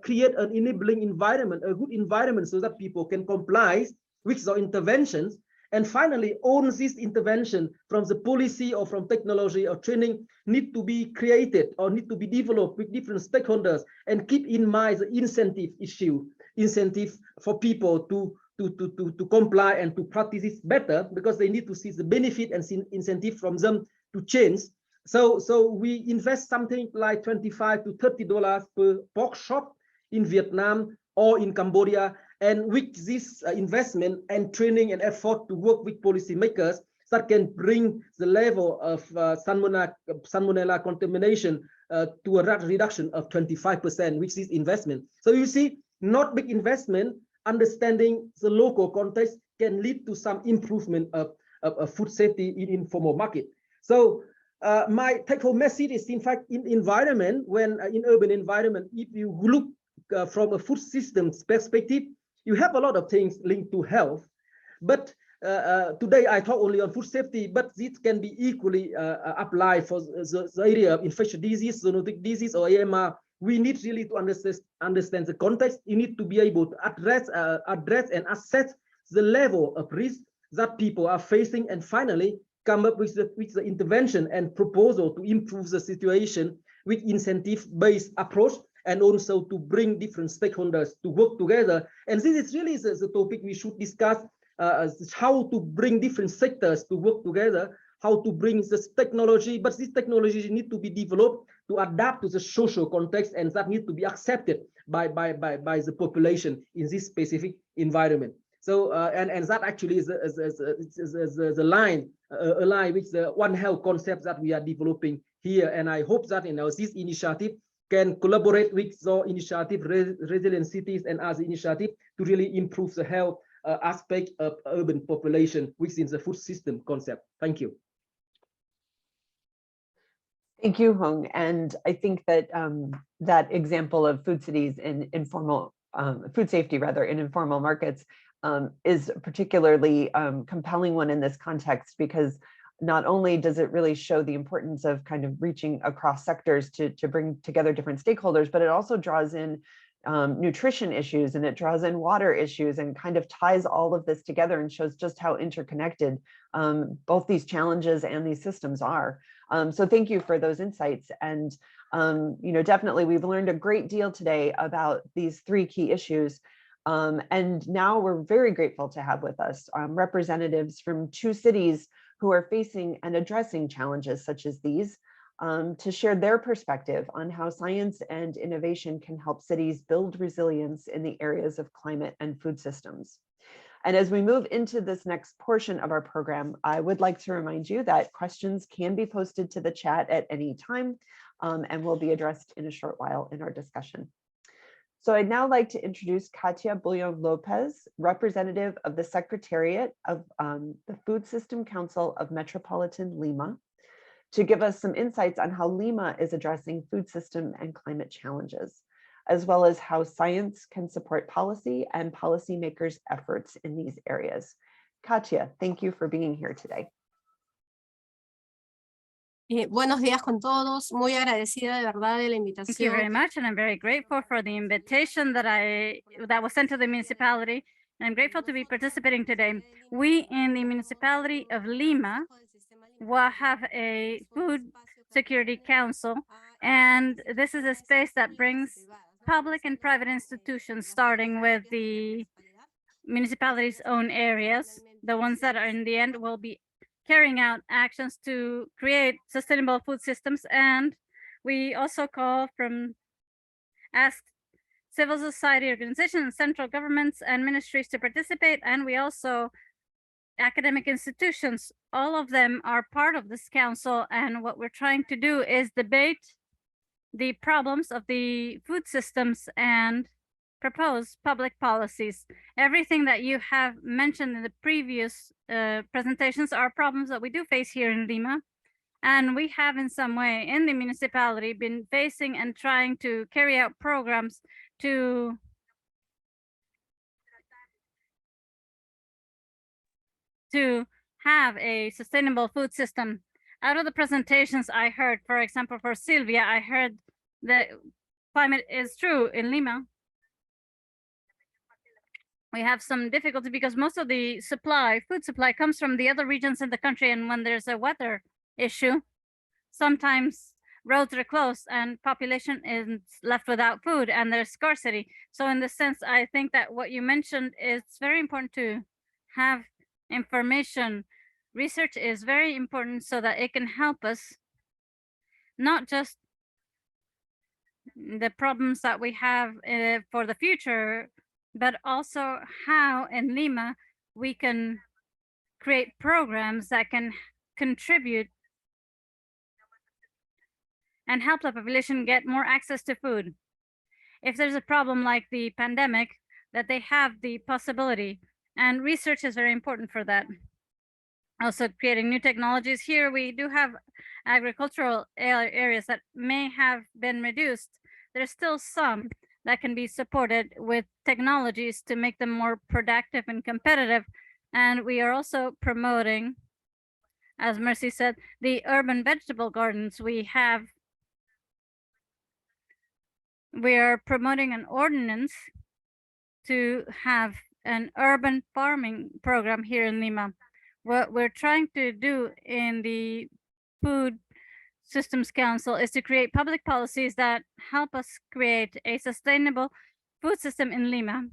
create an enabling environment, a good environment, so that people can comply with the interventions. And finally, all this intervention from the policy or from technology or training need to be created or need to be developed with different stakeholders, and keep in mind the incentive issue, incentive for people to comply and to practice it better, because they need to see the benefit and incentive from them to change. So we invest something like $25 to $30 per pork shop in Vietnam or in Cambodia. And with this investment and training and effort to work with policymakers, that can bring the level of salmonella contamination to a reduction of 25% with this investment. So you see, not big investment, understanding the local context can lead to some improvement of food safety in informal market. So my take-home message is, in fact, in environment, when in urban environment, if you look from a food systems perspective, you have a lot of things linked to health. But today I talk only on food safety, but this can be equally applied for the area of infectious disease, zoonotic disease, or AMR. We need really to understand the context. You need to be able to address and assess the level of risk that people are facing, and finally come up with the intervention and proposal to improve the situation with incentive-based approach, and also to bring different stakeholders to work together. And this is really the topic we should discuss, how to bring different sectors to work together, how to bring this technology, but this technology need to be developed to adapt to the social context, and that need to be accepted by the population in this specific environment. So and that actually is the line align with the One Health concept that we are developing here. And I hope that this initiative can collaborate with the initiative Resilient Cities and other initiative to really improve the health aspect of urban population within the food system concept. Thank you. Thank you, Hong. And I think that that example of food cities in informal food safety, rather, in informal markets is a particularly compelling one in this context, because not only does it really show the importance of kind of reaching across sectors to bring together different stakeholders, but it also draws in nutrition issues, and it draws in water issues, and kind of ties all of this together and shows just how interconnected both these challenges and these systems are. So thank you for those insights. And definitely we've learned a great deal today about these three key issues. And now we're very grateful to have with us representatives from 2 cities who are facing and addressing challenges such as these, to share their perspective on how science and innovation can help cities build resilience in the areas of climate and food systems. And as we move into this next portion of our program, I would like to remind you that questions can be posted to the chat at any time, and will be addressed in a short while in our discussion. So I'd now like to introduce Katia Bouillon Lopez, representative of the Secretariat of the Food System Council of Metropolitan Lima, to give us some insights on how Lima is addressing food system and climate challenges, as well as how science can support policy and policymakers' efforts in these areas. Katia, thank you for being here today. Buenos días con todos. Muy agradecida de verdad de la invitación. Thank you very much, and I'm very grateful for the invitation that was sent to the municipality. And I'm grateful to be participating today. We in the municipality of Lima will have a food security council, and this is a space that brings public and private institutions, starting with the municipality's own areas. The ones that are in the end will be carrying out actions to create sustainable food systems. And we also ask civil society organizations, central governments and ministries to participate. And we also, academic institutions, all of them are part of this council. And what we're trying to do is debate the problems of the food systems and propose public policies. Everything that you have mentioned in the previous presentations are problems that we do face here in Lima. And we have in some way in the municipality been facing and trying to carry out programs to have a sustainable food system. Out of the presentations I heard, for example, for Sylvia, I heard that climate is true in Lima. We have some difficulty because most of the food supply comes from the other regions in the country. And when there's a weather issue, sometimes roads are closed and population is left without food and there's scarcity. So in this sense, I think that what you mentioned is very important to have information. Research is very important so that it can help us, not just the problems that we have for the future, but also how in Lima we can create programs that can contribute and help the population get more access to food. If there's a problem like the pandemic, that they have the possibility, and research is very important for that. Also creating new technologies. Here we do have agricultural areas that may have been reduced. There's still some that can be supported with technologies to make them more productive and competitive. And we are also promoting, as Mercy said, the urban vegetable gardens. We are promoting an ordinance to have an urban farming program here in Lima. What we're trying to do in the Food Systems Council is to create public policies that help us create a sustainable food system in Lima.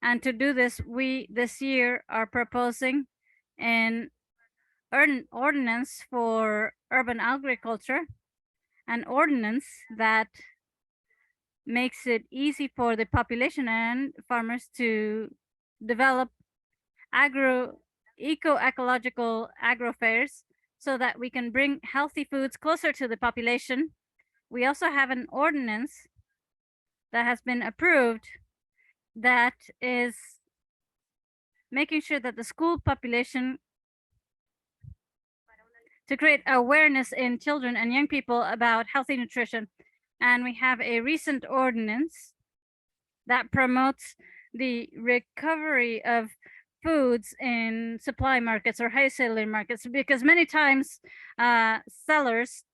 And to do this, we this year are proposing an ordinance for urban agriculture, an ordinance that makes it easy for the population and farmers to develop eco-ecological agro-fairs so that we can bring healthy foods closer to the population. We also have an ordinance that has been approved that is making sure that the school population, to create awareness in children and young people about healthy nutrition. And we have a recent ordinance that promotes the recovery of foods in supply markets or wholesaler markets, because many times sellers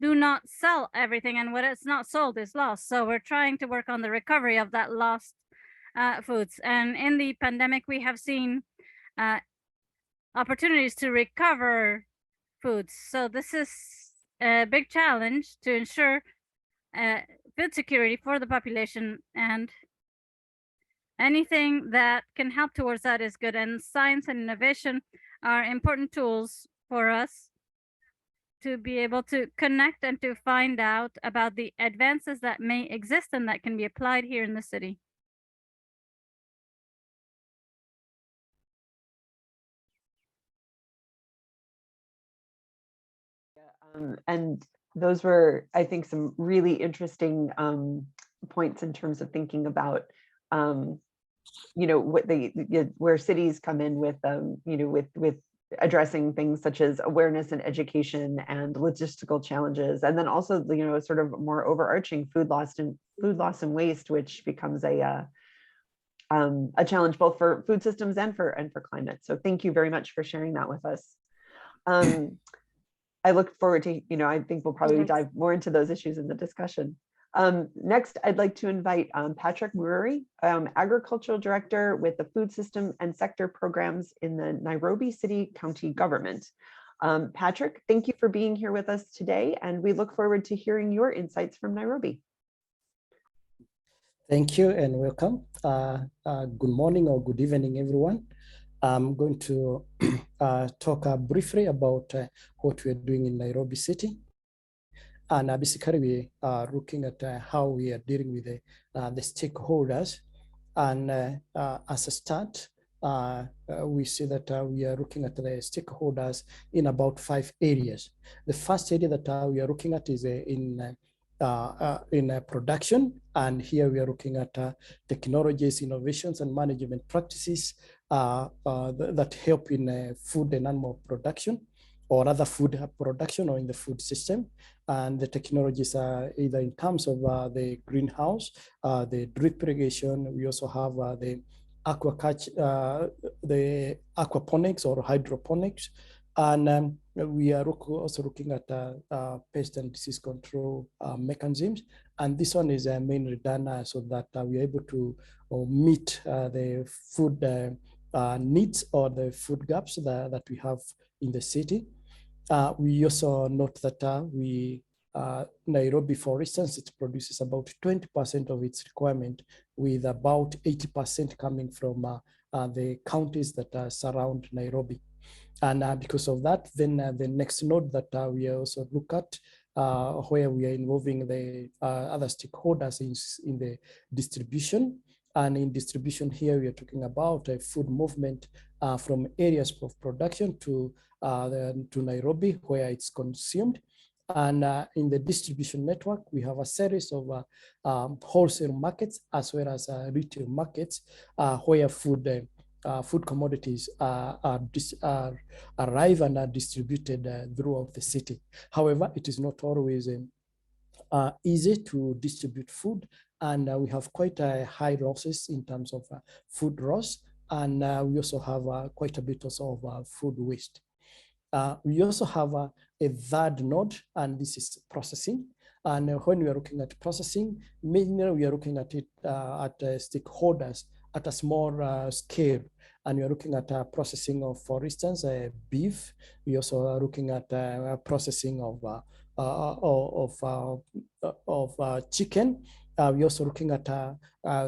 do not sell everything, and what is not sold is lost. So we're trying to work on the recovery of that lost foods. And in the pandemic, we have seen opportunities to recover foods. So this is a big challenge to ensure food security for the population, and anything that can help towards that is good. And science and innovation are important tools for us to be able to connect and to find out about the advances that may exist and that can be applied here in the city. And those were, I think, some really interesting points in terms of thinking about, what where cities come in with, with addressing things such as awareness and education and logistical challenges, and then also, sort of more overarching food loss and waste, which becomes a challenge both for food systems and for climate. So thank you very much for sharing that with us. I look forward to, I think we'll probably dive more into those issues in the discussion. Next, I'd like to invite Patrick Murray, Agricultural Director with the Food System and Sector Programs in the Nairobi City County Government. Patrick, thank you for being here with us today, and we look forward to hearing your insights from Nairobi. Thank you and welcome. Good morning or good evening, everyone. I'm going to talk briefly about what we're doing in Nairobi City. And basically, we are looking at how we are dealing with the stakeholders. And as a start, we see that we are looking at the stakeholders in about 5 areas. The first area that we are looking at is in production, and here we are looking at technologies, innovations, and management practices that help in food and animal production. or other food production or in the food system. And the technologies are either in terms of the greenhouse, the drip irrigation. We also have the aquaculture, the aquaponics or hydroponics. And we are also looking at pest and disease control mechanisms. And this one is mainly done so that we are able to meet the food needs or the food gaps that we have in the city. We also note that Nairobi, for instance, it produces about 20% of its requirement, with about 80% coming from the counties that surround Nairobi. And because of that, then the next node that we also look at, where we are involving the other stakeholders in the distribution. And in distribution here, we are talking about a food movement from areas of production to Nairobi, where it's consumed. And in the distribution network, we have a series of wholesale markets as well as retail markets where food commodities arrive and are distributed throughout the city. However, it is not always easy to distribute food, and we have quite a high losses in terms of food loss, and we also have quite a bit also of food waste. We also have a third node, and this is processing. And when we are looking at processing, mainly we are looking at it at stakeholders at a small scale. And we are looking at processing of, for instance, beef. We also are looking at processing of chicken. We're also looking at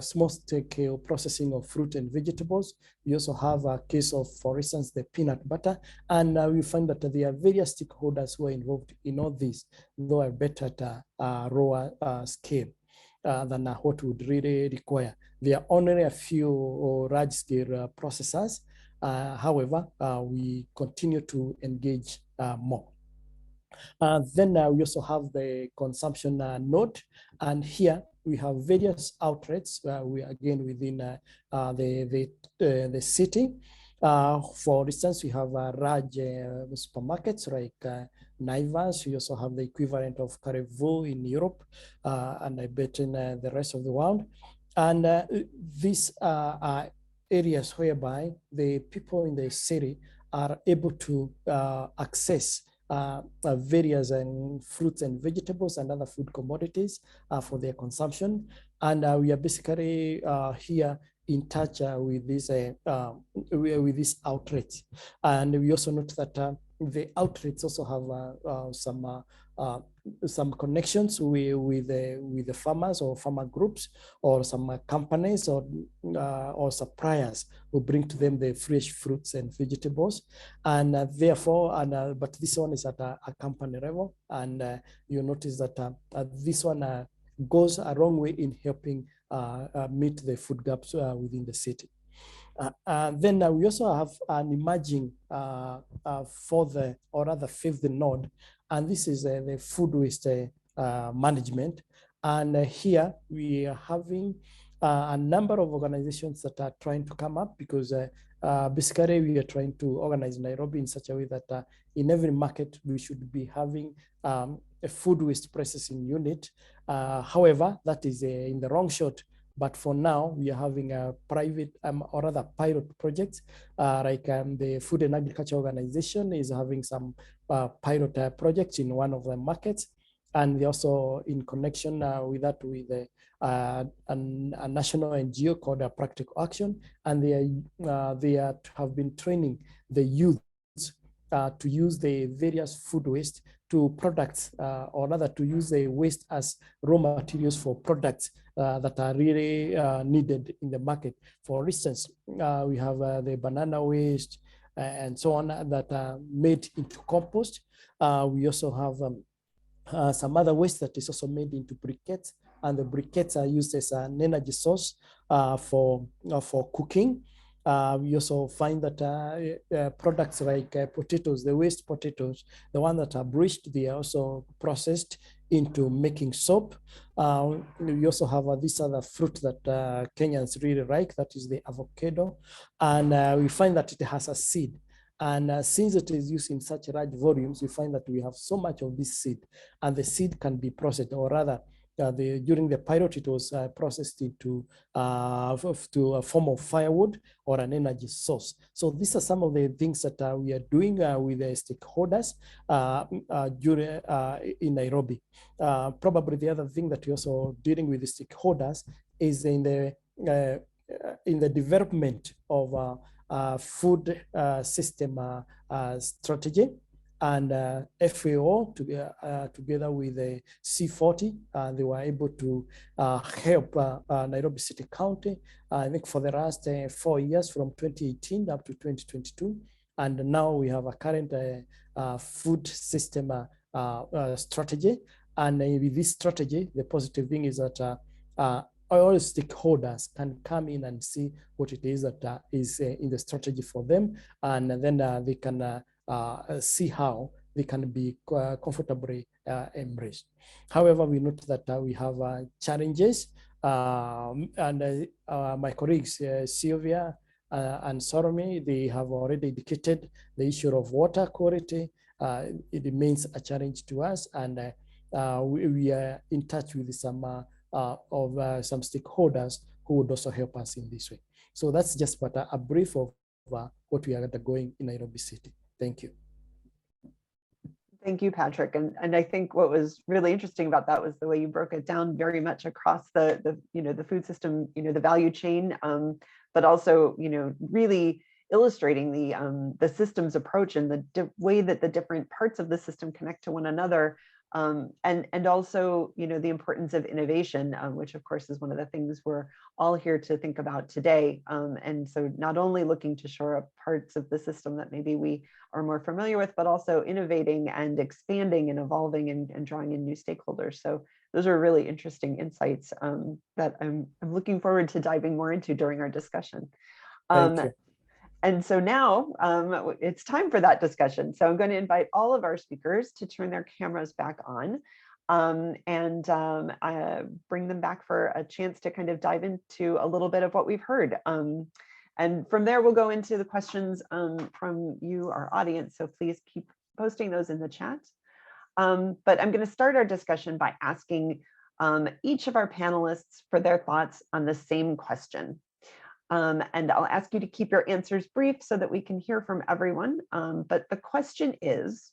small scale processing of fruit and vegetables. We also have a case of, for instance, the peanut butter. And we find that there are various stakeholders who are involved in all this, though are better at a lower scale than what would really require. There are only a few large scale processors. However, we continue to engage more. Then we also have the consumption node, and here we have various outlets. We are again within the city. For instance, we have large supermarkets like Naivas. We also have the equivalent of Carrefour in Europe, and I bet in the rest of the world. And these are areas whereby the people in the city are able to access various fruits and vegetables and other food commodities for their consumption. And we are basically here in touch with these outlets. And we also note that the outlets also have some connections with the farmers or farmer groups or some companies or suppliers who bring to them the fresh fruits and vegetables. And therefore, but this one is at a company level. And you notice that this one goes a long way in helping meet the food gaps within the city. Then we also have an emerging fourth or rather fifth node, and this is the food waste management. And here we are having a number of organizations that are trying to come up, because basically we are trying to organize Nairobi in such a way that in every market we should be having a food waste processing unit. However, that is in the wrong shot. But for now, we are having a private or other pilot projects, like the Food and Agriculture Organization is having some pilot projects in one of the markets. And they're also in connection with that with a national NGO called Practical Action. And they have been training the youth to use the various food waste to products, or rather to use the waste as raw materials for products that are really needed in the market. For instance, we have the banana waste and so on that are made into compost. We also have some other waste that is also made into briquettes, and the briquettes are used as an energy source for cooking. We also find that products like potatoes, the waste potatoes, the ones that are bleached, they are also processed into making soap. We also have this other fruit that Kenyans really like, that is the avocado. And we find that it has a seed. And since it is used in such large volumes, we find that we have so much of this seed, and the seed can be processed, or rather, during the pilot, it was processed into to a form of firewood or an energy source. So these are some of the things that we are doing with the stakeholders in Nairobi. Probably the other thing that we're also dealing with the stakeholders is in the development of food system strategy, and FAO together with the C40, they were able to help Nairobi City County, I think for the last 4 years, from 2018 up to 2022. And now we have a current food system strategy. And with this strategy, the positive thing is that all stakeholders can come in and see what it is that is in the strategy for them, and then they can see how they can be comfortably embraced. However, we note that we have challenges, and my colleagues, Sylvia and Salome, they have already indicated the issue of water quality. It remains a challenge to us, and we are in touch with some stakeholders who would also help us in this way. So that's just a brief of what we are undergoing in Nairobi City. Thank you. Thank you, Patrick. And I think what was really interesting about that was the way you broke it down very much across the food system, the value chain, but also, really illustrating the system's approach and the way that the different parts of the system connect to one another. And also, the importance of innovation, which of course is one of the things we're all here to think about today. And so not only looking to shore up parts of the system that maybe we are more familiar with, but also innovating and expanding and evolving and drawing in new stakeholders. So those are really interesting insights that I'm looking forward to diving more into during our discussion. Thank you. And so now it's time for that discussion. So I'm going to invite all of our speakers to turn their cameras back on and bring them back for a chance to kind of dive into a little bit of what we've heard. And from there, we'll go into the questions from you, our audience. So please keep posting those in the chat. But I'm going to start our discussion by asking each of our panelists for their thoughts on the same question. And I'll ask you to keep your answers brief so that we can hear from everyone. But the question is,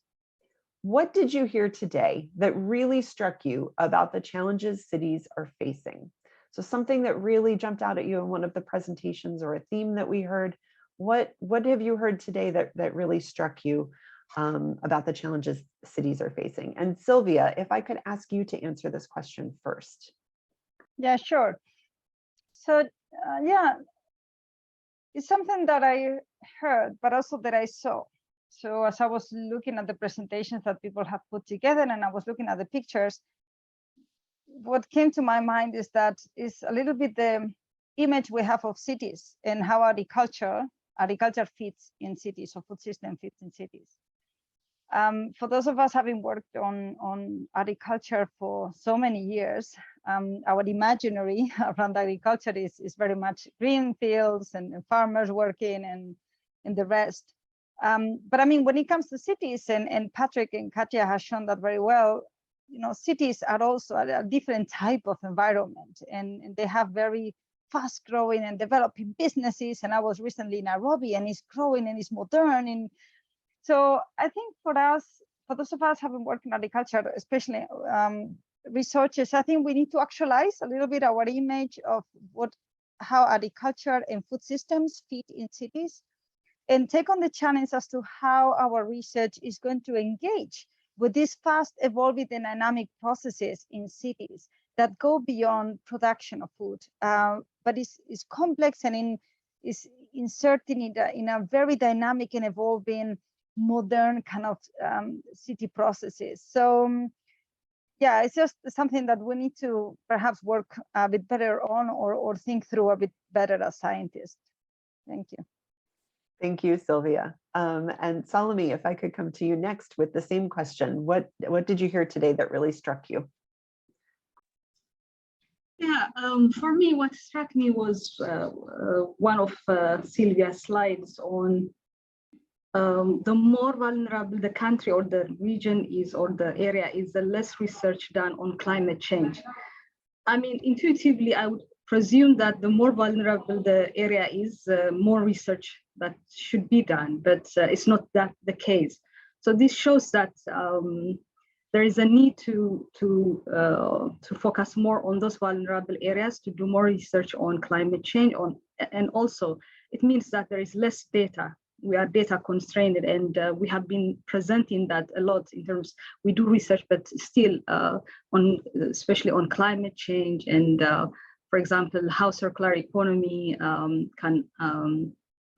what did you hear today that really struck you about the challenges cities are facing? So something that really jumped out at you in one of the presentations, or a theme that we heard. What have you heard today that really struck you about the challenges cities are facing? And Sylvia, if I could ask you to answer this question first. Yeah, sure. So yeah, it's something that I heard, but also that I saw. So as I was looking at the presentations that people have put together, and I was looking at the pictures, what came to my mind is that is a little bit the image we have of cities and how agriculture fits in cities, or food system fits in cities. For those of us having worked on agriculture for so many years, our imaginary around agriculture is very much green fields and farmers working and the rest. But I mean, when it comes to cities, and Patrick and Katya has shown that very well, cities are also a different type of environment, and they have very fast growing and developing businesses. And I was recently in Nairobi, and it's growing and it's modern. And so I think for those of us having worked in agriculture, especially researchers, I think we need to actualize a little bit our image of how agriculture and food systems fit in cities, and take on the challenge as to how our research is going to engage with these fast evolving and dynamic processes in cities that go beyond production of food, but is complex and is inserting in a very dynamic and evolving modern kind of city processes. So yeah, it's just something that we need to perhaps work a bit better on, or think through a bit better as scientists. Thank you. Thank you, Sylvia. And Salome, if I could come to you next with the same question, what did you hear today that really struck you? Yeah, for me, what struck me was one of Sylvia's slides on the more vulnerable the country or the region is or the area is, the less research done on climate change. I mean, intuitively, I would presume that the more vulnerable the area is, more research that should be done, but it's not that the case. So this shows that there is a need to focus more on those vulnerable areas, to do more research on climate change, and also it means that there is less data. We are data constrained, and we have been presenting that a lot in terms, we do research, but still especially on climate change and for example, how circular economy can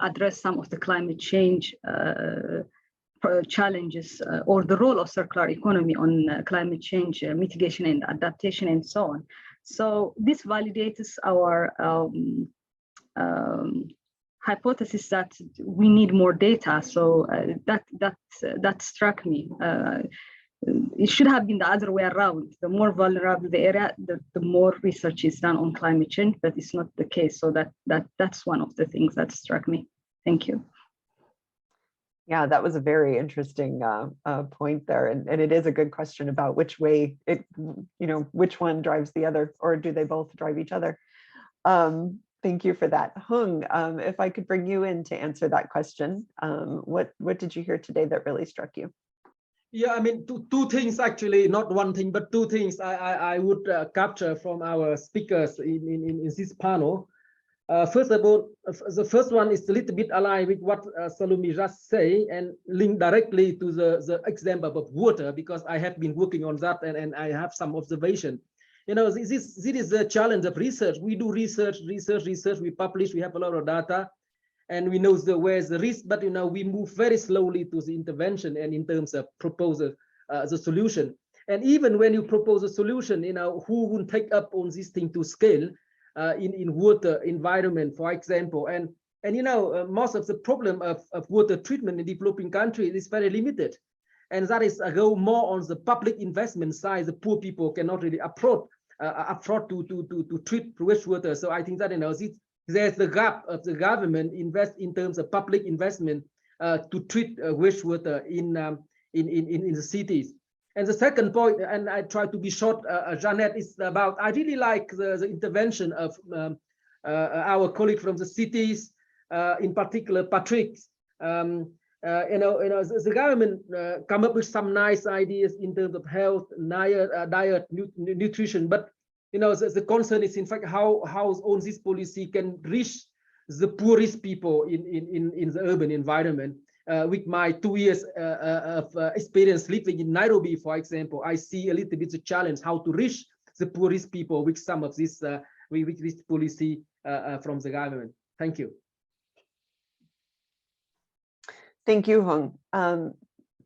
address some of the climate change challenges, or the role of circular economy on climate change mitigation and adaptation and so on. So this validates our hypothesis that we need more data. So that struck me. It should have been the other way around. The more vulnerable the area, the more research is done on climate change, but it's not the case. So that's one of the things that struck me. Thank you. Yeah, that was a very interesting point there, and it is a good question about which way which one drives the other, or do they both drive each other? Thank you for that. Hung, if I could bring you in to answer that question, what did you hear today that really struck you? Yeah, I mean, two things actually, not one thing, but two things I would capture from our speakers in this panel. First of all, the first one is a little bit aligned with what Salome just said, and link directly to the example of water, because I have been working on that and I have some observation. You know, this is the challenge of research. We do research, we publish, we have a lot of data, and we know where's the risk, but we move very slowly to the intervention and in terms of proposal, the solution. And even when you propose a solution, who would take up on this thing to scale in water environment, for example, and most of the problem of water treatment in developing countries is very limited, and that is go more on the public investment side. The poor people cannot really afford to treat wastewater. So I think that there's the gap of the government invest in terms of public investment to treat wastewater in the cities. And the second point, and I try to be short, Jeanette, is about, I really like the intervention of our colleague from the cities, in particular, Patrick. The government come up with some nice ideas in terms of health, diet, nutrition, but the concern is in fact how on this policy can reach the poorest people in the urban environment. With my 2 years of experience living in Nairobi, for example, I see a little bit the challenge how to reach the poorest people with some of this with this policy from the government. Thank you. Thank you, Hung.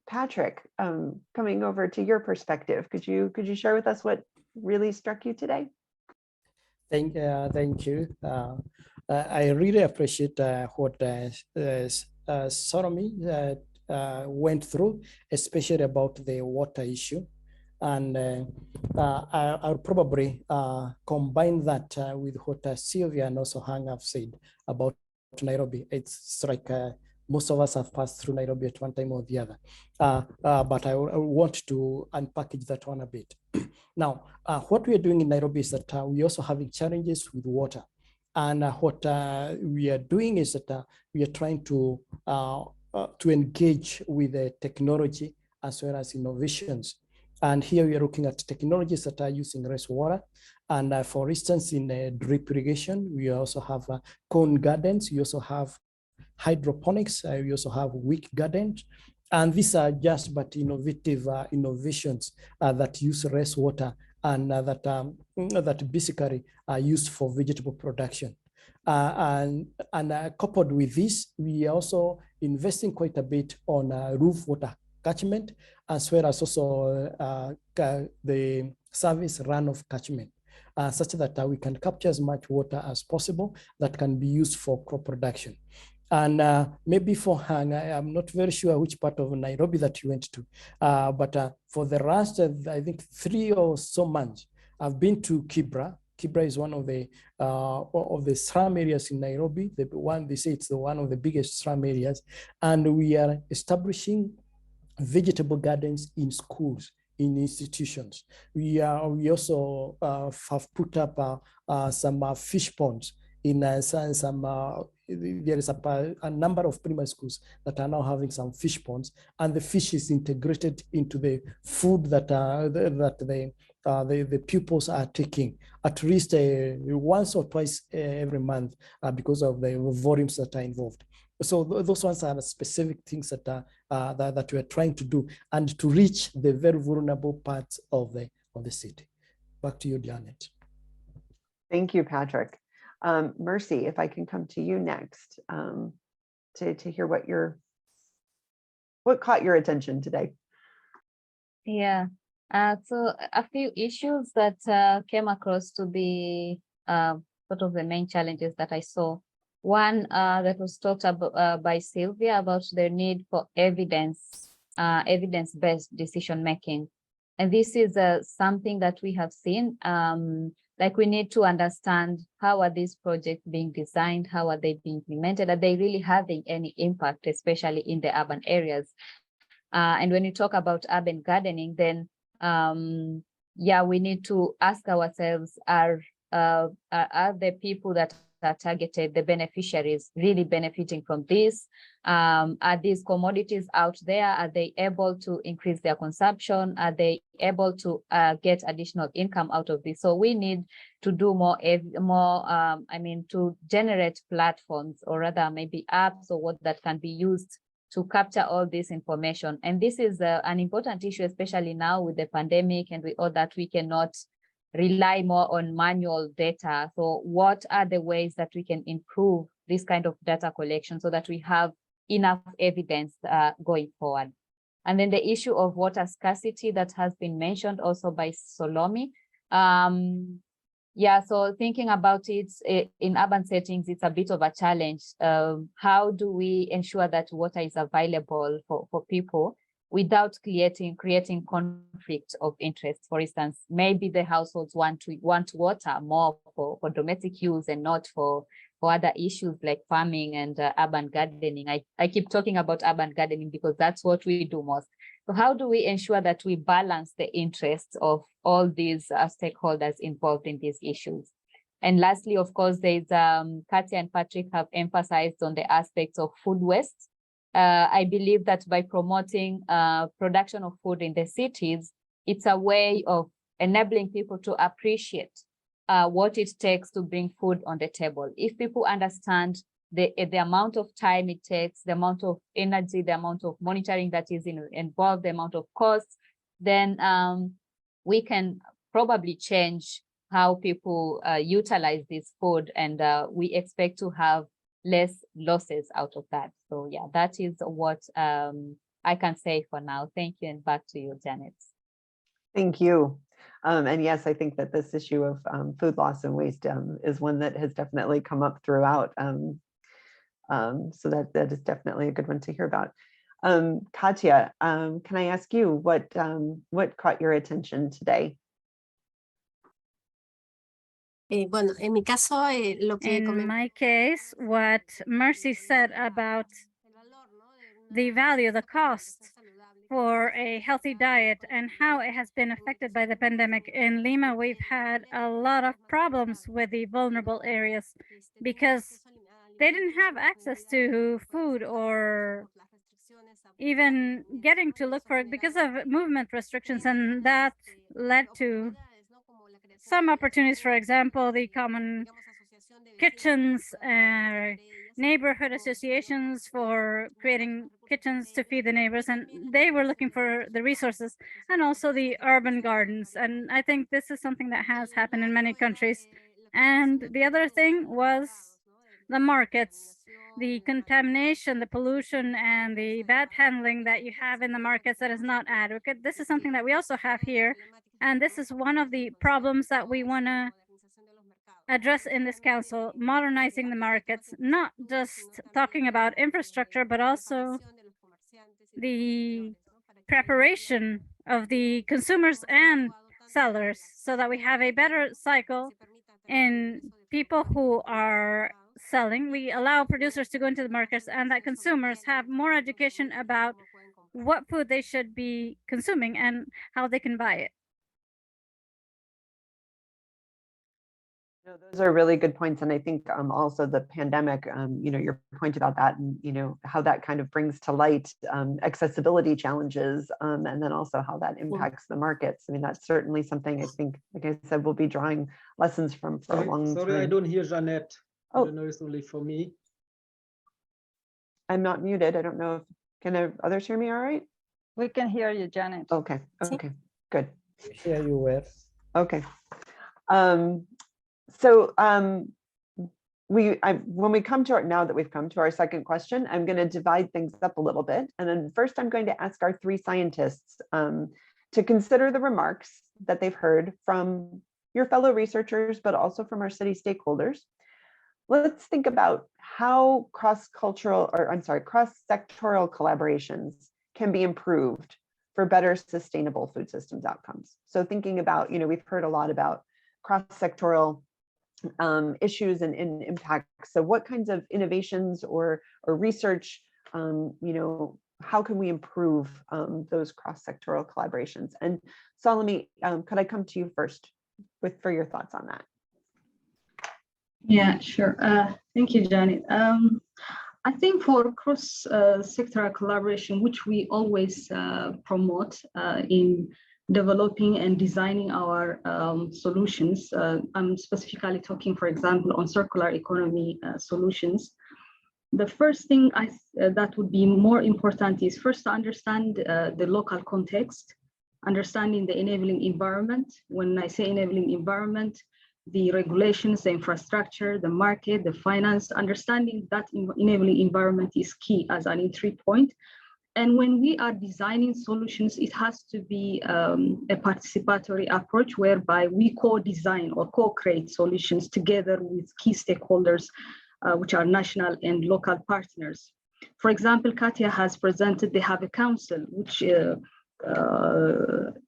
Patrick, coming over to your perspective, could you share with us what really struck you today? Thank you. I really appreciate what Salome went through, especially about the water issue. And I'll probably combine that with what Sylvia and also Hung have said about Nairobi. It's like most of us have passed through Nairobi at one time or the other. But I want to unpackage that one a bit. Now, what we are doing in Nairobi is that we also having challenges with water. And what we are doing is that we are trying to engage with the technology as well as innovations. And here we are looking at technologies that are using rainwater. And for instance, in drip irrigation, we also have cone gardens. We also have hydroponics. We also have wick gardens. And these are just but innovative innovations that use rainwater and that basically are used for vegetable production. And coupled with this, we are also investing quite a bit on roof water catchment, as well as also the service runoff catchment, such that we can capture as much water as possible that can be used for crop production. And maybe for Hung, I'm not very sure which part of Nairobi that you went to, but for the last, I think 3 or so months, I've been to Kibra. Kibra is one of the slum areas in Nairobi. The one they say it's one of the biggest slum areas, and we are establishing vegetable gardens in schools, in institutions. We also have put up some fish ponds in there is a number of primary schools that are now having some fish ponds, and the fish is integrated into the food that the pupils are taking at least once or twice every month because of the volumes that are involved. So those ones are the specific things that that we are trying to do and to reach the very vulnerable parts of the city. Back to you, Janet. Thank you, Patrick. Mercy, if I can come to you next to hear what caught your attention today. Yeah, so a few issues that came across to be sort of the main challenges that I saw. One that was talked about by Sylvia about the need for evidence-based decision making. And this is something that we have seen. Like we need to understand how are these projects being designed, how are they being implemented, are they really having any impact, especially in the urban areas? And when you talk about urban gardening, then yeah, we need to ask ourselves, are the people that are targeted, the beneficiaries, really benefiting from this? Are these commodities out there? Are they able to increase their consumption? Are they able to get additional income out of this? So we need to do more, to generate platforms, or rather maybe apps or what that can be used to capture all this information. And this is an important issue, especially now with the pandemic and with all that, we cannot rely more on manual data. So what are the ways that we can improve this kind of data collection so that we have enough evidence going forward? And then the issue of water scarcity that has been mentioned also by Solomi. Yeah, so thinking about it in urban settings, it's a bit of a challenge. How do we ensure that water is available for people without creating conflict of interest? For instance, maybe the households want water more for domestic use and not for other issues like farming and urban gardening. I keep talking about urban gardening because that's what we do most. So how do we ensure that we balance the interests of all these stakeholders involved in these issues? And lastly, of course, there's Katia and Patrick have emphasized on the aspects of food waste. I believe that by promoting production of food in the cities, it's a way of enabling people to appreciate what it takes to bring food on the table. If people understand the amount of time it takes, the amount of energy, the amount of monitoring that is involved, the amount of costs, then we can probably change how people utilize this food, and we expect to have less losses out of that. So yeah, that is what I can say for now. Thank you, and back to you, Janet. Thank you. And yes, I think that this issue of food loss and waste is one that has definitely come up throughout. So that is definitely a good one to hear about. Katia, can I ask you what caught your attention today? Bueno, en mi caso, in my case, what Mercy said about the value, the cost for a healthy diet and how it has been affected by the pandemic. In Lima, we've had a lot of problems with the vulnerable areas because they didn't have access to food or even getting to look for it because of movement restrictions, and that led to some opportunities. For example, the common kitchens, neighborhood associations for creating kitchens to feed the neighbors, and they were looking for the resources, and also the urban gardens. And I think this is something that has happened in many countries. And the other thing was the markets, the contamination, the pollution, and the bad handling that you have in the markets that is not adequate. This is something that we also have here. And this is one of the problems that we want to address in this council, modernizing the markets, not just talking about infrastructure, but also the preparation of the consumers and sellers so that we have a better cycle in people who are selling. We allow producers to go into the markets, and that consumers have more education about what food they should be consuming and how they can buy it. No, those are really good points. And I think also the pandemic, your point about that and, how that kind of brings to light accessibility challenges and then also how that impacts the markets. I mean, that's certainly something I think, like I said, we'll be drawing lessons from for a long time. Sorry, I don't hear Jeanette. Oh. I don't know, it's only for me. I'm not muted. I don't know if, can others hear me all right? We can hear you, Janet. Okay, okay, good. Here you were. Okay. So when we come to now that we've come to our second question, I'm going to divide things up a little bit. And then first I'm going to ask our three scientists to consider the remarks that they've heard from your fellow researchers, but also from our city stakeholders. Let's think about how cross-sectoral collaborations can be improved for better sustainable food systems outcomes. So thinking about, we've heard a lot about cross-sectoral issues and impacts. So what kinds of innovations or research, how can we improve those cross-sectoral collaborations? And Salome, could I come to you first for your thoughts on that? Yeah, sure. Thank you, Janet. I think for cross-sectoral collaboration, which we always promote in developing and designing our solutions, I'm specifically talking, for example, on circular economy solutions. The first thing that would be more important is first to understand the local context, understanding the enabling environment. When I say enabling environment, the regulations, the infrastructure, the market, the finance, understanding that enabling environment is key as an entry point. And when we are designing solutions, it has to be a participatory approach whereby we co-design or co-create solutions together with key stakeholders, which are national and local partners. For example, Katia has presented, they have a council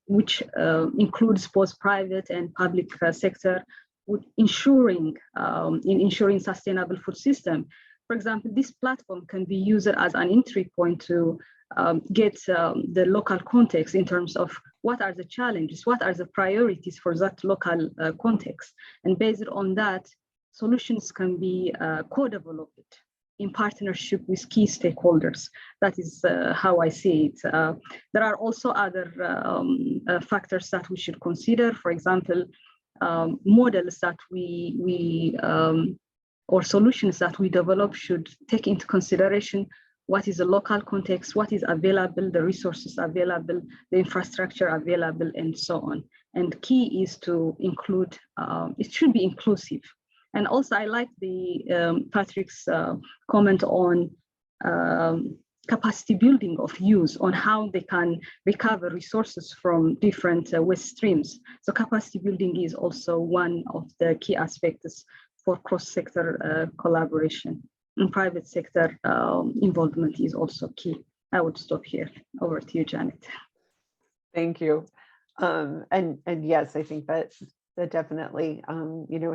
which includes both private and public sector, ensuring sustainable food system. For example, this platform can be used as an entry point to get the local context in terms of what are the challenges, what are the priorities for that local context. And based on that, solutions can be co-developed in partnership with key stakeholders. That is how I see it. There are also other factors that we should consider. For example, models that or solutions that we develop should take into consideration what is the local context, what is available, the resources available, the infrastructure available, and so on. And key is to include, it should be inclusive. And also I like the Patrick's comment on capacity building of use, on how they can recover resources from different waste streams. So capacity building is also one of the key aspects for cross-sector collaboration. And private sector involvement is also key. I would stop here. Over to you, Janet. Thank you. And yes, I think that definitely,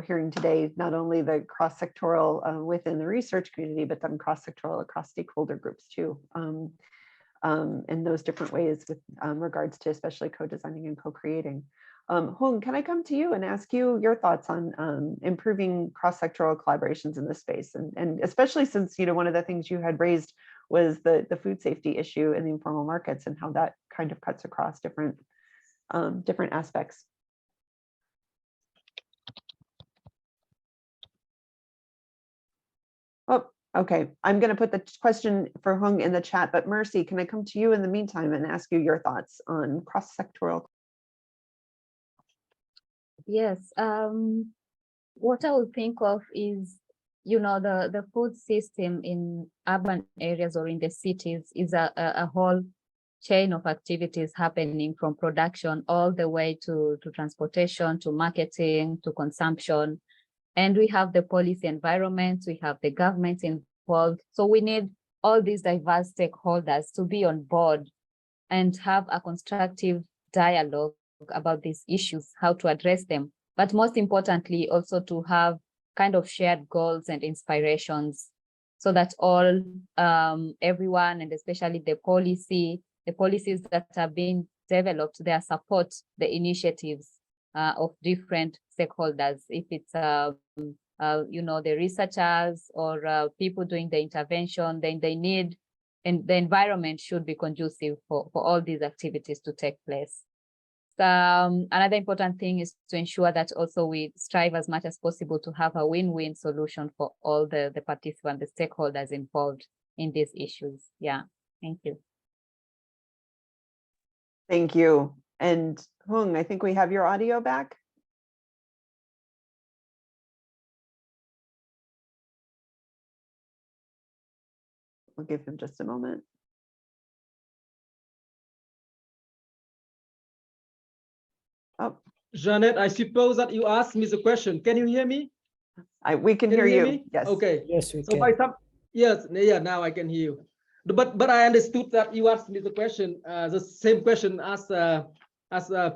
hearing today, not only the cross-sectoral within the research community, but then cross-sectoral across stakeholder groups too, in those different ways with regards to especially co-designing and co-creating. Hung, can I come to you and ask you your thoughts on improving cross-sectoral collaborations in this space? And especially since, one of the things you had raised was the food safety issue in the informal markets and how that kind of cuts across different aspects. Oh, okay. I'm going to put the question for Hung in the chat, but Mercy, can I come to you in the meantime and ask you your thoughts on cross-sectoral? Yes. What I would think of is, the food system in urban areas or in the cities is a whole chain of activities happening from production all the way to transportation, to marketing, to consumption. And we have the policy environment, we have the government involved. So we need all these diverse stakeholders to be on board and have a constructive dialogue about these issues, how to address them. but most importantly, also to have kind of shared goals and inspirations so that all, everyone, and especially the policies that are being developed, they support the initiatives of different stakeholders. If it's, the researchers or people doing the intervention, then they need, and the environment should be conducive for all these activities to take place. Another important thing is to ensure that also we strive as much as possible to have a win-win solution for all the participants, the stakeholders involved in these issues. Yeah, thank you. Thank you. And Hung, I think we have your audio back. We'll give him just a moment. Oh, Janet, I suppose that you asked me the question. Can you hear me? we can hear you. Me? Yes. Okay. Yes, we So can. by some, yes, yeah, now I can hear you. But I understood that you asked me the question, the same question as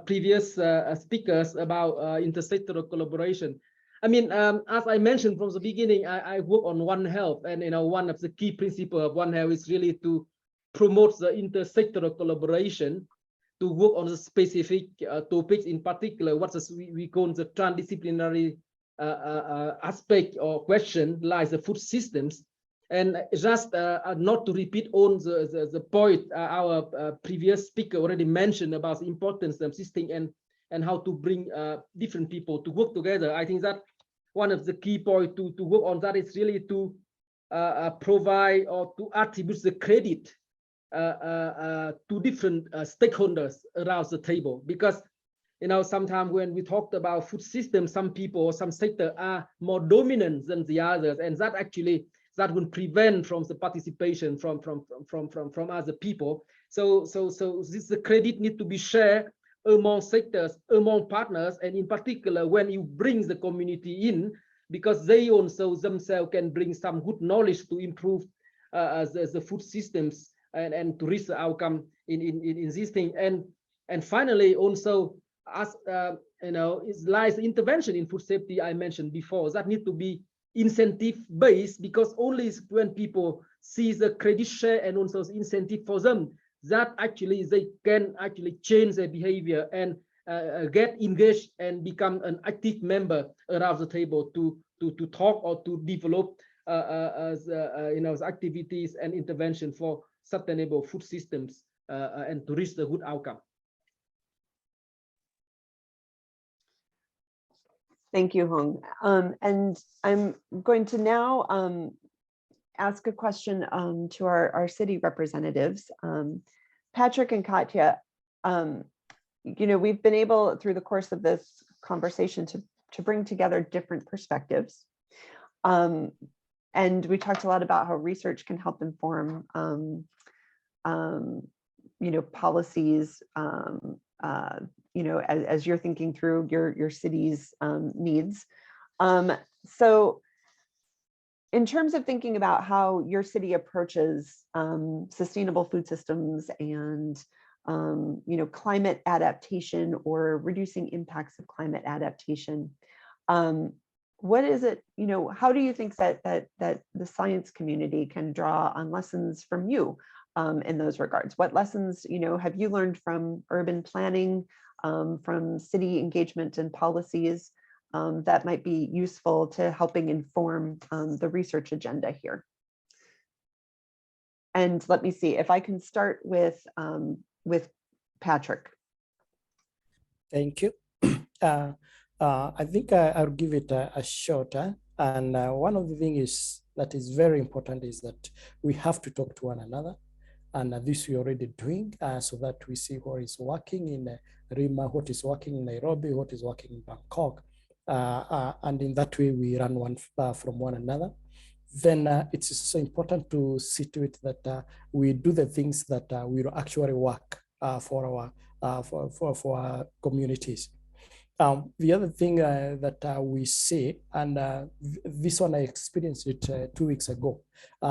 previous speakers about intersectoral collaboration. I mean, as I mentioned from the beginning, I work on One Health, and one of the key principles of One Health is really to promote the intersectoral collaboration, to work on the specific topics, in particular what we call the transdisciplinary aspect or question lies the food systems. And just not to repeat on the point our previous speaker already mentioned about the importance of system and how to bring different people to work together. I think that one of the key points to work on that is really to provide or to attribute the credit to different stakeholders around the table, because sometimes when we talked about food systems, some people or some sector are more dominant than the others, and that will prevent from the participation from other people. So this the credit need to be shared among sectors, among partners, and in particular when you bring the community in, because they also themselves can bring some good knowledge to improve the food systems and to reach the outcome in this thing. And finally, also, as it lies intervention in food safety I mentioned before, that need to be incentive based, because only when people see the credit share and also incentive for them, that actually they can actually change their behavior and get engaged and become an active member around the table to talk or to develop activities and intervention for sustainable food systems and to reach the good outcome. Thank you, Hung. And I'm going to now ask a question to our city representatives. Patrick and Katya, we've been able through the course of this conversation to bring together different perspectives. And we talked a lot about how research can help inform policies, as you're thinking through your city's needs. So in terms of thinking about how your city approaches sustainable food systems and climate adaptation or reducing impacts of climate adaptation, what is it, how do you think that the science community can draw on lessons from you in those regards? What lessons, have you learned from urban planning, from city engagement and policies that might be useful to helping inform the research agenda here? And let me see if I can start with Patrick. Thank you. I think I'll give it a shot. And one of the things that is very important is that we have to talk to one another. And this we're already doing so that we see what is working in Lima, what is working in Nairobi, what is working in Bangkok. And in that way, we learn from one another. Then it's so important to see to it that we do the things that will actually work for our communities. The other thing that we see, and this one I experienced it 2 weeks ago,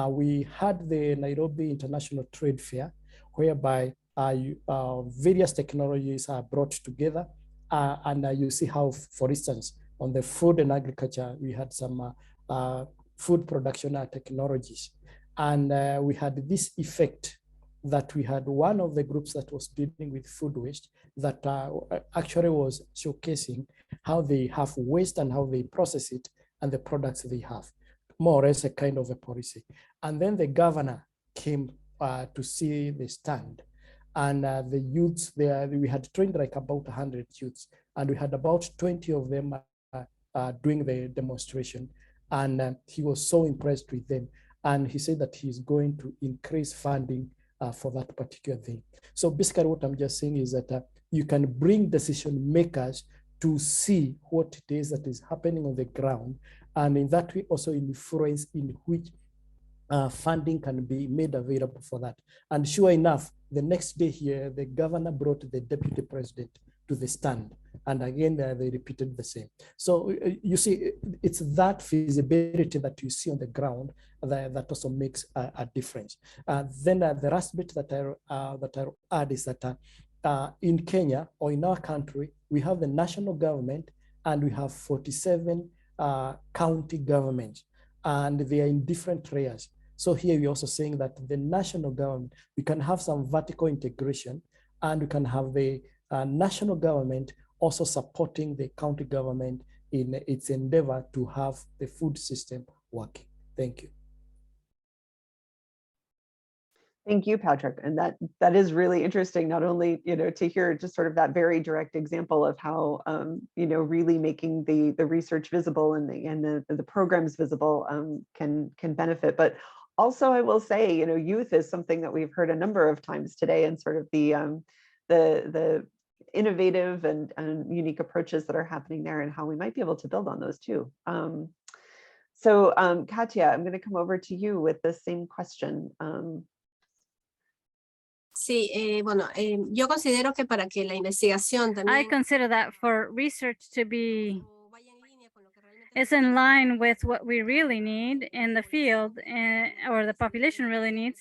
we had the Nairobi International Trade Fair, whereby various technologies are brought together You see how, for instance, on the food and agriculture, we had some food production technologies. And we had this effect that we had one of the groups that was dealing with food waste that actually was showcasing how they have waste and how they process it and the products they have, more or less a kind of a policy. And then the governor came to see the stand, and the youths there, we had trained like about 100 youths, and we had about 20 of them doing the demonstration. And he was so impressed with them. And he said that he's going to increase funding for that particular thing. So basically what I'm just saying is that you can bring decision makers to see what it is that is happening on the ground, and in that way also influence in which funding can be made available for that. And sure enough, the next day here, the governor brought the deputy president to the stand. And again, they repeated the same. So you see, it's that feasibility that you see on the ground that also makes a difference. Then the last bit that I'll add is that in Kenya, or in our country, we have the national government and we have 47 county governments, and they are in different layers. So here we're also saying that the national government, we can have some vertical integration, and we can have the national government also supporting the county government in its endeavor to have the food system working. Thank you. Thank you, Patrick. And that is really interesting, not only, to hear just sort of that very direct example of how, really making the research visible and the programs visible can benefit. But also, I will say, youth is something that we've heard a number of times today, and sort of the innovative and unique approaches that are happening there, and how we might be able to build on those too. So Katia, I'm going to come over to you with the same question. Sí, bueno, yo considero que para que la investigación también, I consider that for research to be is in line with what we really need in the field, or the population really needs,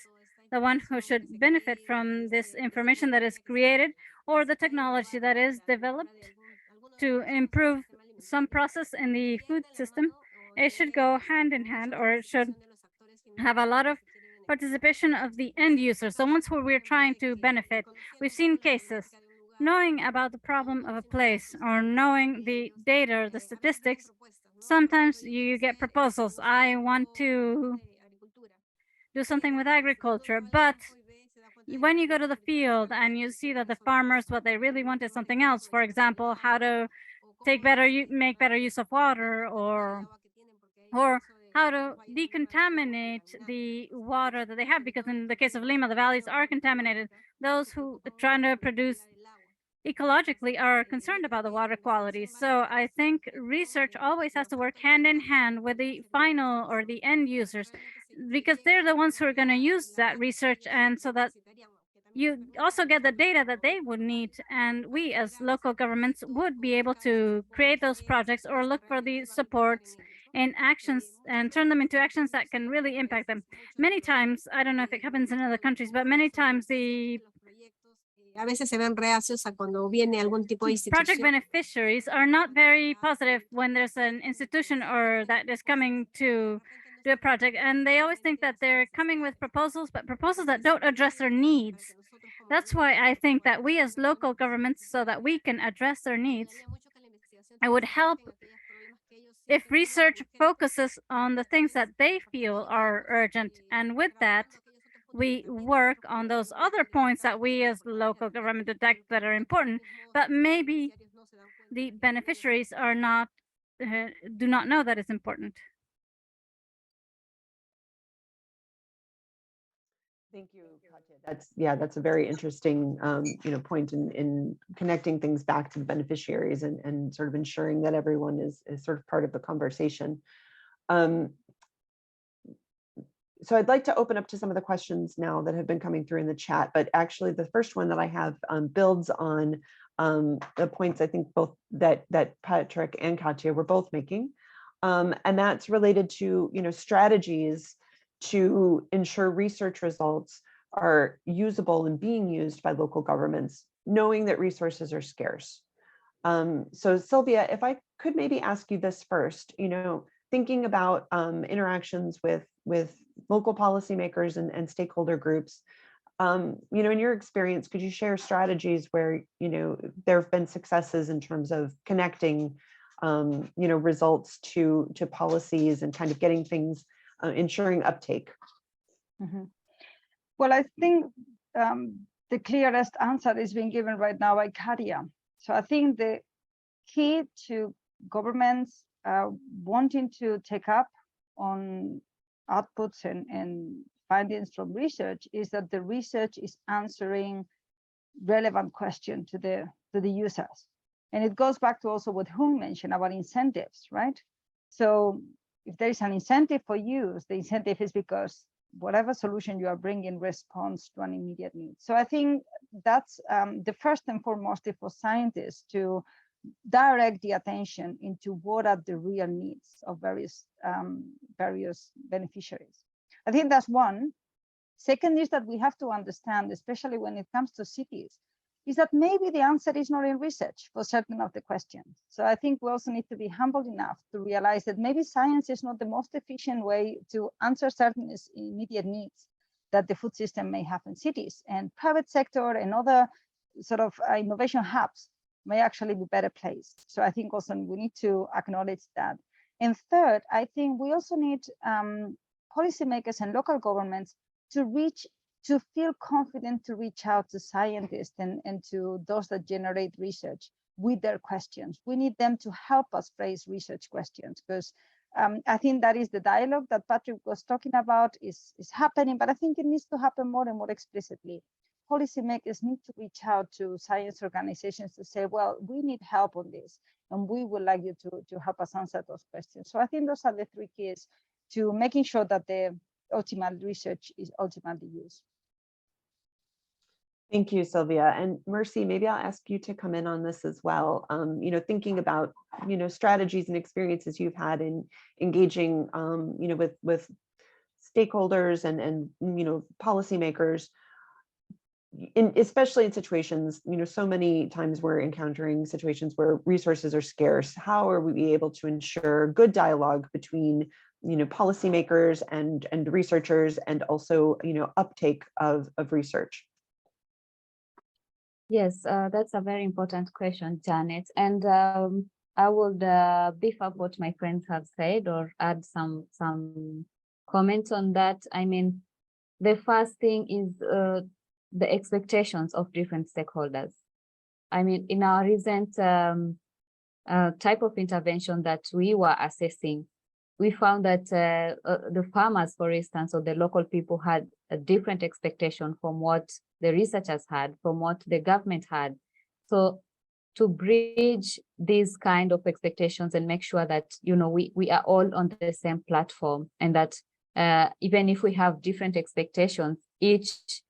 the one who should benefit from this information that is created or the technology that is developed to improve some process in the food system, it should go hand in hand, or it should have a lot of participation of the end users, the ones who we're trying to benefit. We've seen cases, knowing about the problem of a place or knowing the data or the statistics, sometimes you get proposals. I want to do something with agriculture, but when you go to the field and you see that the farmers, what they really want is something else, for example, how to make better use of water, or how to decontaminate the water that they have, because in the case of Lima, the valleys are contaminated. Those who are trying to produce ecologically are concerned about the water quality. So I think research always has to work hand in hand with the final or the end users, because they're the ones who are going to use that research, and so that you also get the data that they would need, and we as local governments would be able to create those projects or look for the supports and actions and turn them into actions that can really impact them. Many times, I don't know if it happens in other countries, but many times the a veces se ven reacios a cuando viene algún tipo de project institución. beneficiaries are not very positive when there's an institution or that is coming to do a project, and they always think that they're coming with proposals, but proposals that don't address their needs. That's why I think that we as local governments, so that we can address their needs, it would help if research focuses on the things that they feel are urgent, and with that, we work on those other points that we as local government detect that are important, but maybe the beneficiaries are not do not know that it's important. Thank you, Katia. That's a very interesting point in connecting things back to the beneficiaries and sort of ensuring that everyone is sort of part of the conversation. So I'd like to open up to some of the questions now that have been coming through in the chat, but actually the first one that I have builds on the points I think both that Patrick and Katia were both making, and that's related to strategies to ensure research results are usable and being used by local governments, knowing that resources are scarce. So Sylvia, if I could maybe ask you this first, thinking about interactions with local policymakers and stakeholder groups, in your experience, could you share strategies where, there have been successes in terms of connecting, results to policies and kind of getting things, ensuring uptake? Mhm. Well, I think the clearest answer is being given right now by CGIAR. So I think the key to governments wanting to take up on outputs and findings from research is that the research is answering relevant questions to the users. And it goes back to also what Hung mentioned about incentives, right? So if there is an incentive for use, the incentive is because whatever solution you are bringing responds to an immediate need. So I think that's the first and foremost for scientists to direct the attention into what are the real needs of various beneficiaries. I think that's one. Second is that we have to understand, especially when it comes to cities, is that maybe the answer is not in research for certain of the questions. So I think we also need to be humble enough to realize that maybe science is not the most efficient way to answer certain immediate needs that the food system may have in cities, and private sector and other sort of innovation hubs may actually be better placed. So I think also we need to acknowledge that. And third, I think we also need policymakers and local governments to feel confident to reach out to scientists and to those that generate research with their questions. We need them to help us phrase research questions, because I think that is the dialogue that Patrick was talking about is happening, but I think it needs to happen more and more explicitly. Policymakers need to reach out to science organizations to say, well, we need help on this, and we would like you to help us answer those questions. So I think those are the three keys to making sure that the ultimate research is ultimately used. Thank you, Sylvia. And Mercy, maybe I'll ask you to come in on this as well. Thinking about, strategies and experiences you've had in engaging, with stakeholders and policymakers, especially in situations, so many times we're encountering situations where resources are scarce. How are we able to ensure good dialogue between, policymakers and researchers, and also, uptake of research? Yes, that's a very important question, Janet. And I would beef up what my friends have said or add some comments on that. I mean, the first thing is the expectations of different stakeholders. I mean, in our recent type of intervention that we were assessing, we found that the farmers, for instance, or the local people had a different expectation from what the researchers had, from what the government had. So to bridge these kind of expectations and make sure that, we are all on the same platform, and that even if we have different expectations, the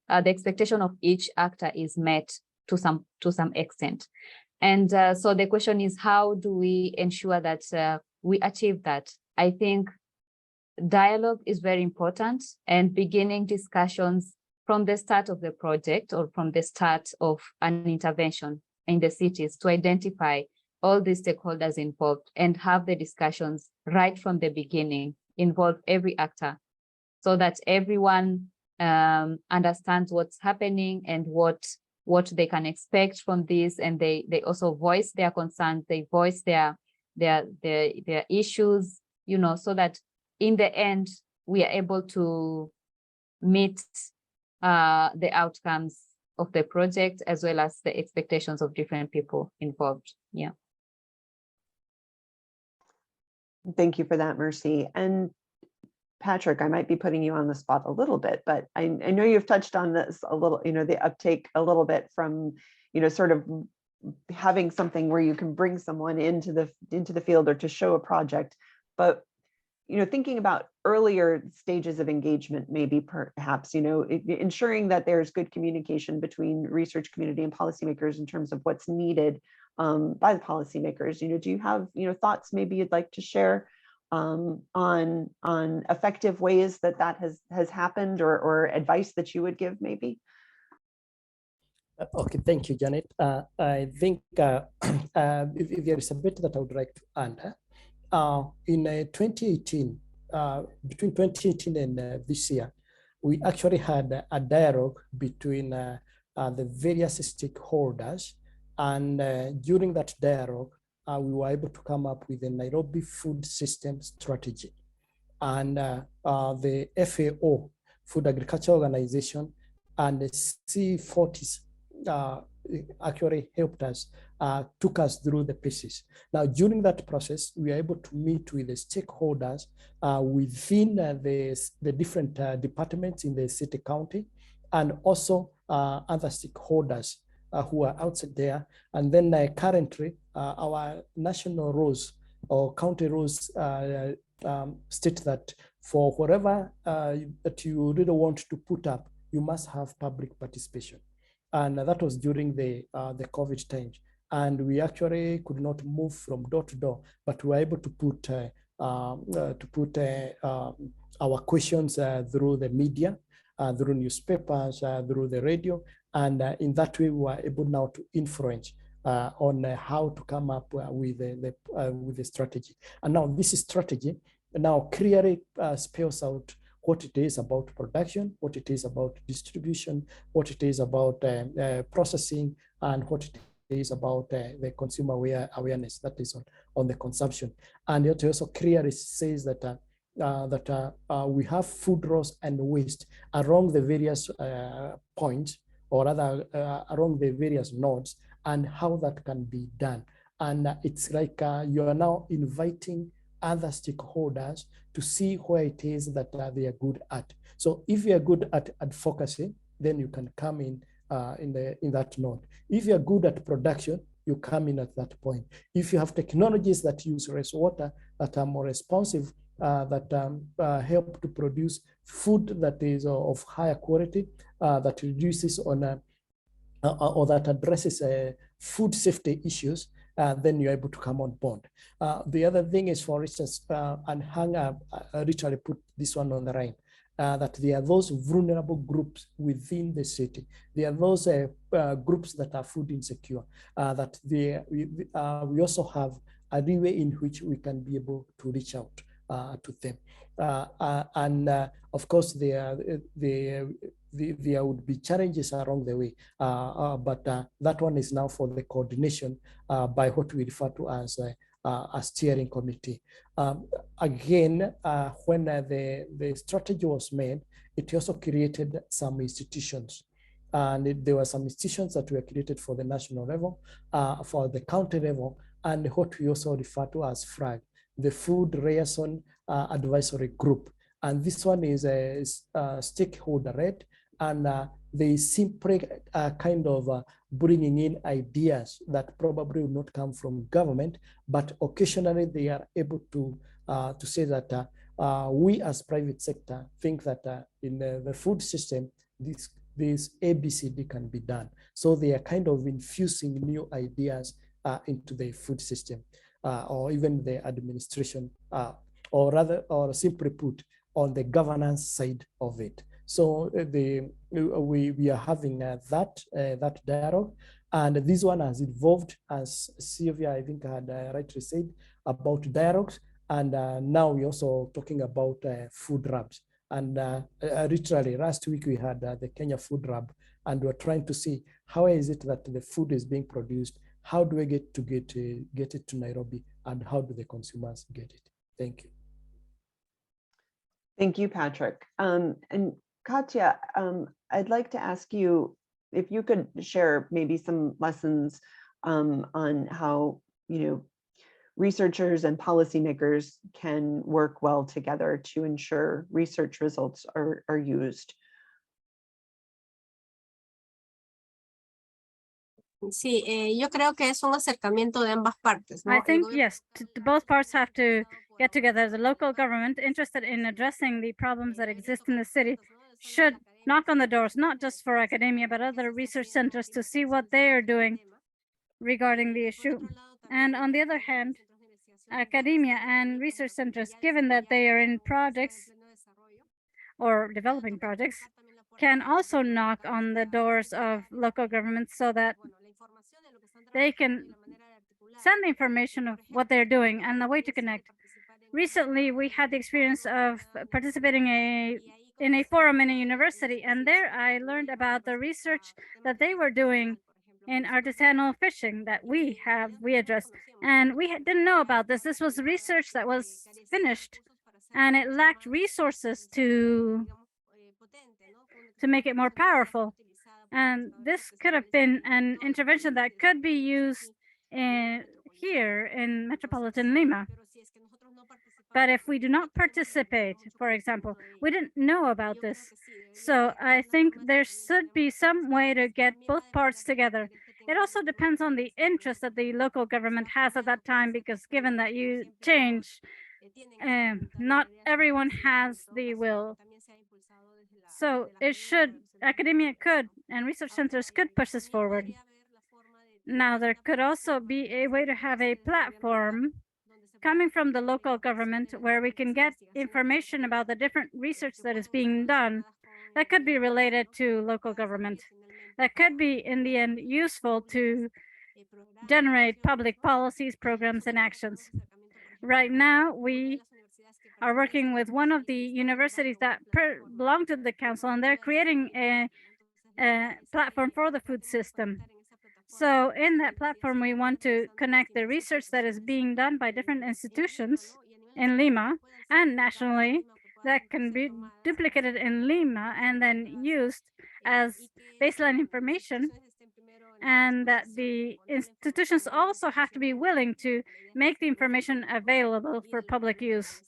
expectation of each actor is met to some extent. And so the question is, how do we ensure that we achieve that? I think dialogue is very important, and beginning discussions from the start of the project or from the start of an intervention in the cities to identify all the stakeholders involved and have the discussions right from the beginning, involve every actor, so that everyone understands what's happening and what they can expect from this, and they also voice their concerns, they voice their issues, so that in the end we are able to meet the outcomes of the project as well as the expectations of different people involved. Yeah. Thank you for that, Mercy. And Patrick, I might be putting you on the spot a little bit, but I know you've touched on this a little, the uptake a little bit from, sort of having something where you can bring someone into the field or to show a project, but thinking about earlier stages of engagement, maybe perhaps, ensuring that there's good communication between research community and policymakers in terms of what's needed by the policymakers. Do you have, thoughts maybe you'd like to share on effective ways that has happened, or advice that you would give maybe? Okay, thank you, Janet. I think if there is a bit that I would like to add. In 2018, between 2018 and this year, we actually had a dialogue between the various stakeholders. And during that dialogue, we were able to come up with a Nairobi food system strategy. And the FAO, Food Agriculture Organization, and the C40s actually helped us, took us through the pieces. Now, during that process, we were able to meet with the stakeholders within the different departments in the city county, and also other stakeholders who are outside there. And then currently, our national rules or county rules state that for whatever that you really want to put up, you must have public participation. And that was during the COVID times. And we actually could not move from door to door, but we were able to put our questions through the media, through newspapers, through the radio. And in that way, we were able now to influence on how to come up with the strategy. And now this strategy now clearly spells out what it is about production, what it is about distribution, what it is about processing, and what it is about the consumer awareness that is on the consumption. And it also clearly says that we have food loss and waste along the various points, or rather along the various nodes, and how that can be done. And it's like you are now inviting other stakeholders to see where it is that they are good at. So if you are good at advocacy, then you can come in that node. If you are good at production, you come in at that point. If you have technologies that use less water, that are more responsive, that help to produce food that is of higher quality, that reduces on or that addresses food safety issues, then you're able to come on board. The other thing is, for instance, and Hanga literally put this one on the right, that there are those vulnerable groups within the city. There are those groups that are food insecure, that we also have a way in which we can be able to reach out to them. And of course, there would be challenges along the way, but that one is now for the coordination by what we refer to as a steering committee. Again, when the strategy was made, it also created some institutions. And there were some institutions that were created for the national level, for the county level, and what we also refer to as FRAG, the Food Liaison Advisory Group. And this one is a stakeholder-led, and they simply kind of bringing in ideas that probably would not come from government, but occasionally they are able to say that we as private sector think that in the food system, this ABCD can be done. So they are kind of infusing new ideas into the food system, or even the administration, or simply put, on the governance side of it. So we are having that dialogue, and this one has evolved, as Sylvia, I think, had rightly said, about dialogues, and now we're also talking about food labs. And literally last week we had the Kenya Food Lab, and we're trying to see how is it that the food is being produced, how do we get it to Nairobi, and how do the consumers get it? Thank you. Thank you, Patrick. And Katya, I'd like to ask you if you could share maybe some lessons on how, researchers and policymakers can work well together to ensure research results are used. Sí, yo creo que es un acercamiento de ambas partes, ¿no? I think, yes, both parts have to get together. The local government interested in addressing the problems that exist in the city should knock on the doors, not just for academia, but other research centers, to see what they are doing regarding the issue. And on the other hand, academia and research centers, given that they are in projects or developing projects, can also knock on the doors of local governments so that they can send the information of what they're doing and the way to connect. Recently, we had the experience of participating in a forum in a university, and there I learned about the research that they were doing in artisanal fishing that we address. And we didn't know about this. This was research that was finished, and it lacked resources to make it more powerful. And this could have been an intervention that could be used here in metropolitan Lima. But if we do not participate, for example, we didn't know about this. So I think there should be some way to get both parts together. It also depends on the interest that the local government has at that time, because given that you change, not everyone has the will. So academia could, and research centers could push this forward. Now, there could also be a way to have a platform coming from the local government where we can get information about the different research that is being done that could be related to local government, that could be, in the end, useful to generate public policies, programs, and actions. Right now, we are working with one of the universities that belong to the council, and they're creating a platform for the food system. So in that platform, we want to connect the research that is being done by different institutions in Lima and nationally that can be duplicated in Lima and then used as baseline information, and that the institutions also have to be willing to make the information available for public use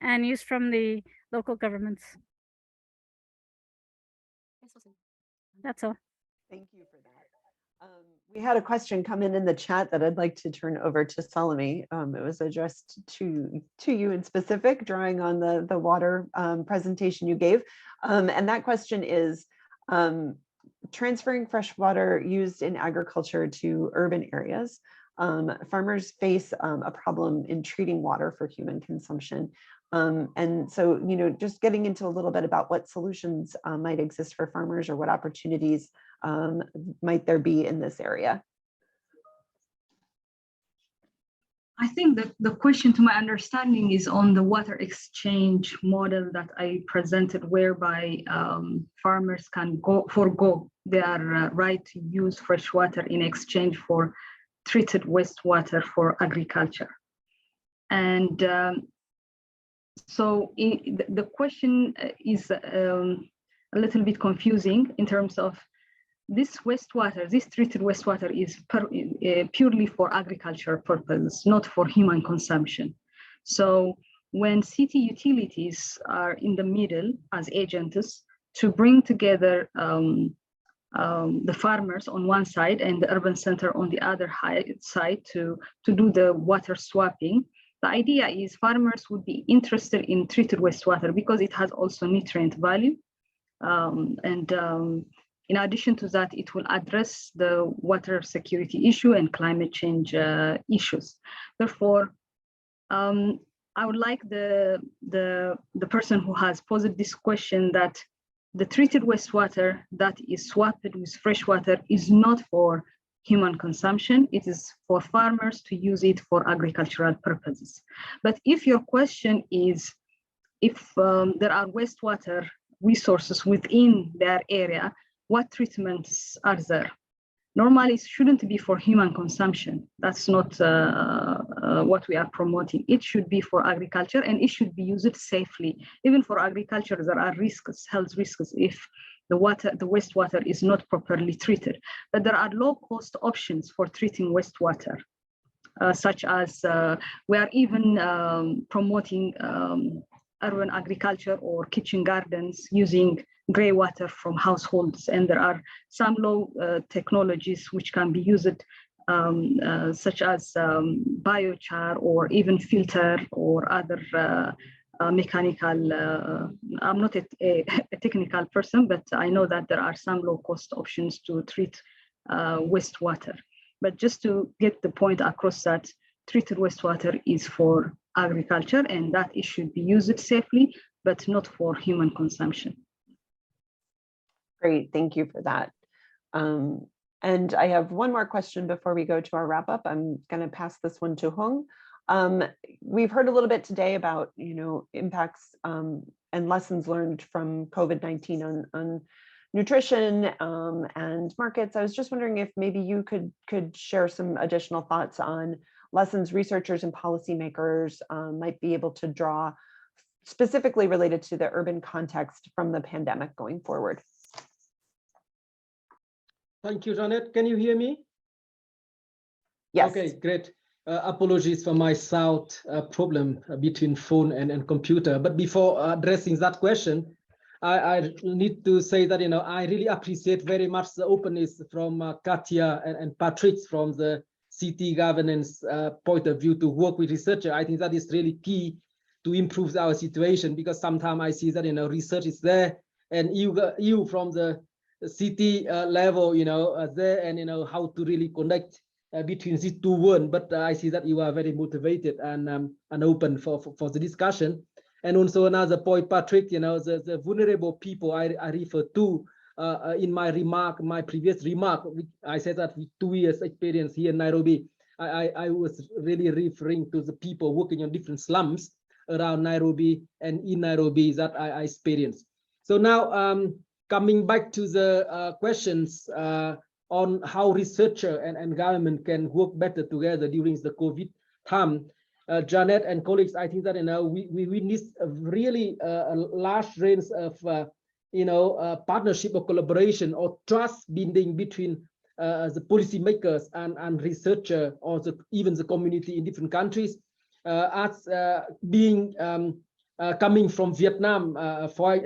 and use from the local governments. That's all. Thank you for that. We had a question come in the chat that I'd like to turn over to Salome. It was addressed to you in specific, drawing on the water presentation you gave. And that question is, transferring fresh water used in agriculture to urban areas. Farmers face a problem in treating water for human consumption. And so, just getting into a little bit about what solutions might exist for farmers, or what opportunities might there be in this area? I think that the question, to my understanding, is on the water exchange model that I presented, whereby farmers can forego their right to use fresh water in exchange for treated wastewater for agriculture. And so the question is a little bit confusing in terms of this wastewater, this treated wastewater is purely for agricultural purposes, not for human consumption. So when city utilities are in the middle as agents to bring together the farmers on one side and the urban center on the other side to do the water swapping, the idea is farmers would be interested in treated wastewater because it has also nutrient value. In addition to that, it will address the water security issue and climate change issues. Therefore, I would like the person who has posed this question that the treated wastewater that is swapped with fresh water is not for human consumption. It is for farmers to use it for agricultural purposes. But if your question is if there are wastewater resources within their area, what treatments are there? Normally, it shouldn't be for human consumption. That's not what we are promoting. It should be for agriculture, and it should be used safely. Even for agriculture, there are risks, health risks, if the wastewater is not properly treated. But there are low-cost options for treating wastewater, such as we are even promoting urban agriculture or kitchen gardens using gray water from households, and there are some low technologies which can be used, such as biochar or even filter or other mechanical. I'm not a technical person, but I know that there are some low-cost options to treat wastewater. But just to get the point across, that treated wastewater is for agriculture and that it should be used safely, but not for human consumption. Great, thank you for that. And I have one more question before we go to our wrap up. I'm going to pass this one to Hung. We've heard a little bit today about, impacts and lessons learned from COVID-19 on nutrition and markets. I was just wondering if maybe you could share some additional thoughts on lessons researchers and policymakers might be able to draw specifically related to the urban context from the pandemic going forward. Thank you, Janet. Can you hear me? Yes. Okay, great. Apologies for my sound problem between phone and computer. But before addressing that question, I need to say that, I really appreciate very much the openness from Katia and Patrick from the city governance point of view to work with researchers. I think that is really key to improve our situation, because sometimes I see that, research is there and you from the city level, there, and how to really connect between these two worlds. But I see that you are very motivated and open for the discussion. And also another point, Patrick, the vulnerable people I refer to in my previous remark, I said that with 2 years experience here in Nairobi, I was really referring to the people working on different slums around Nairobi and in Nairobi that I experienced. So now coming back to the questions on how researcher and government can work better together during the COVID time. Janet and colleagues, I think that we need a really large range of partnership or collaboration or trust building between the policymakers and researcher, or even the community in different countries. As being coming from Vietnam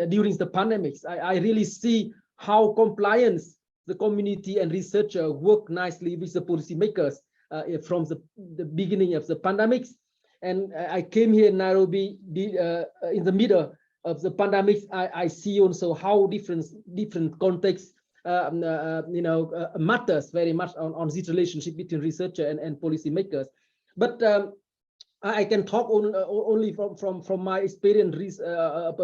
during the pandemics, I really see how compliance, the community and researcher work nicely with the policymakers from the beginning of the pandemics. And I came here in Nairobi in the middle of the pandemic. I see also how different contexts matters very much on this relationship between researcher and policymakers. But I can talk only from my experience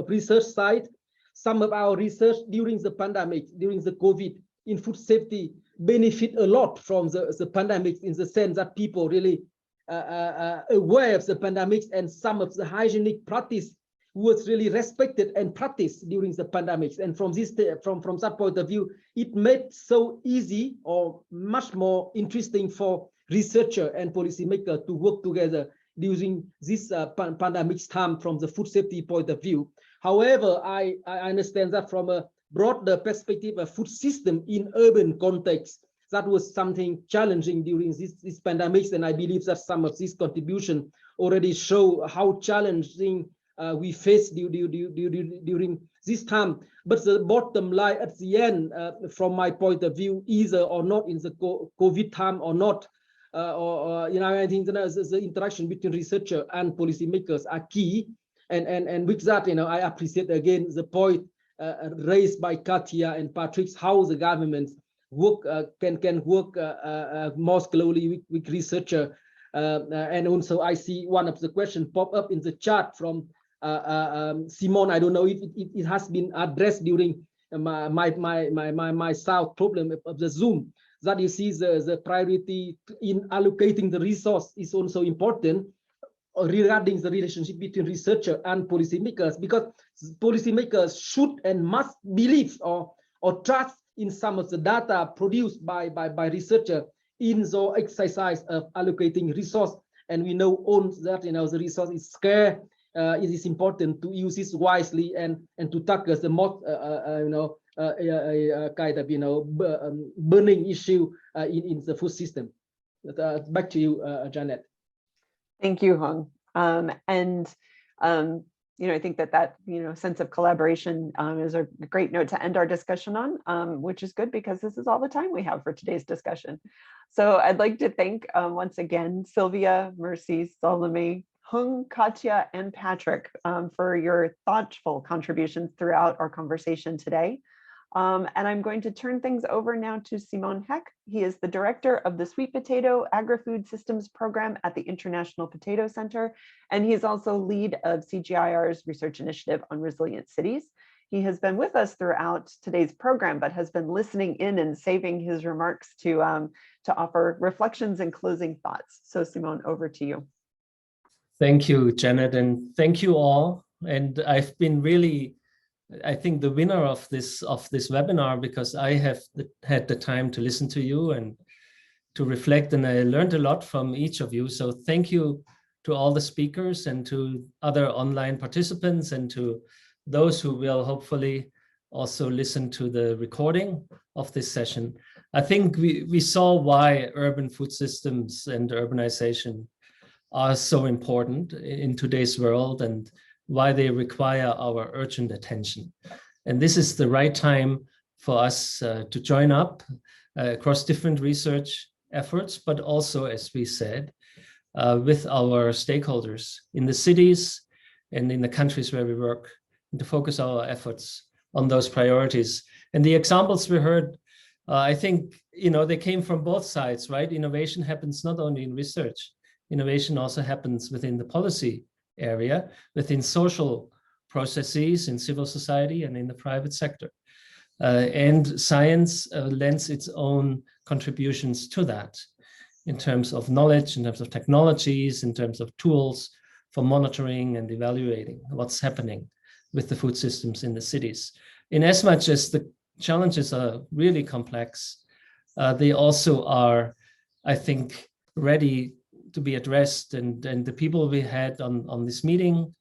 research side. Some of our research during the pandemic, during the COVID in food safety, benefit a lot from the pandemic, in the sense that people really aware of the pandemics, and some of the hygienic practice was really respected and practiced during the pandemics. And from that point of view, it made so easy or much more interesting for researcher and policymaker to work together during this pandemic time from the food safety point of view. However, I understand that from a broader perspective, a food system in urban context, that was something challenging during this pandemic. And I believe that some of these contributions already show how challenging we face during this time. But the bottom line at the end, from my point of view, either or not in the COVID time or not, I think the interaction between researcher and policymakers are key. And with that, I appreciate again the point raised by Katia and Patrick, how the government can work more closely with researcher. And also I see one of the questions pop up in the chat from Simon. I don't know if it has been addressed during my sound problem of the Zoom, that you see the priority in allocating the resource is also important regarding the relationship between researcher and policymakers, because policymakers should and must believe or trust in some of the data produced by researcher in the exercise of allocating resource. And we know that the resource is scarce. It is important to use it wisely and to tackle the most kind of burning issue in the food system. Back to you, Janet. Thank you, Hung. I think that sense of collaboration is a great note to end our discussion on, which is good because this is all the time we have for today's discussion. So I'd like to thank once again Sylvia, Mercy, Salome, Hung, Katya, and Patrick for your thoughtful contributions throughout our conversation today. And I'm going to turn things over now to Simon Heck. He is the director of the Sweet Potato Agri-Food Systems Program at the International Potato Center, and he is also lead of CGIAR's research initiative on resilient cities. He has been with us throughout today's program, but has been listening in and saving his remarks to offer reflections and closing thoughts. So Simon, over to you. Thank you, Janet, and thank you all. And I've been really, I think, the winner of this webinar, because I have had the time to listen to you and to reflect, and I learned a lot from each of you. So thank you to all the speakers and to other online participants and to those who will hopefully also listen to the recording of this session. I think we saw why urban food systems and urbanization are so important in today's world and why they require our urgent attention. And this is the right time for us to join up across different research efforts, but also, as we said, with our stakeholders in the cities and in the countries where we work, and to focus our efforts on those priorities. And the examples we heard, I think, they came from both sides, right? Innovation happens not only in research, innovation also happens within the policy area, within social processes, in civil society, and in the private sector. And science lends its own contributions to that in terms of knowledge, in terms of technologies, in terms of tools for monitoring and evaluating what's happening with the food systems in the cities. In as much as the challenges are really complex, they also are, I think, ready to be addressed. And the people we had on this meeting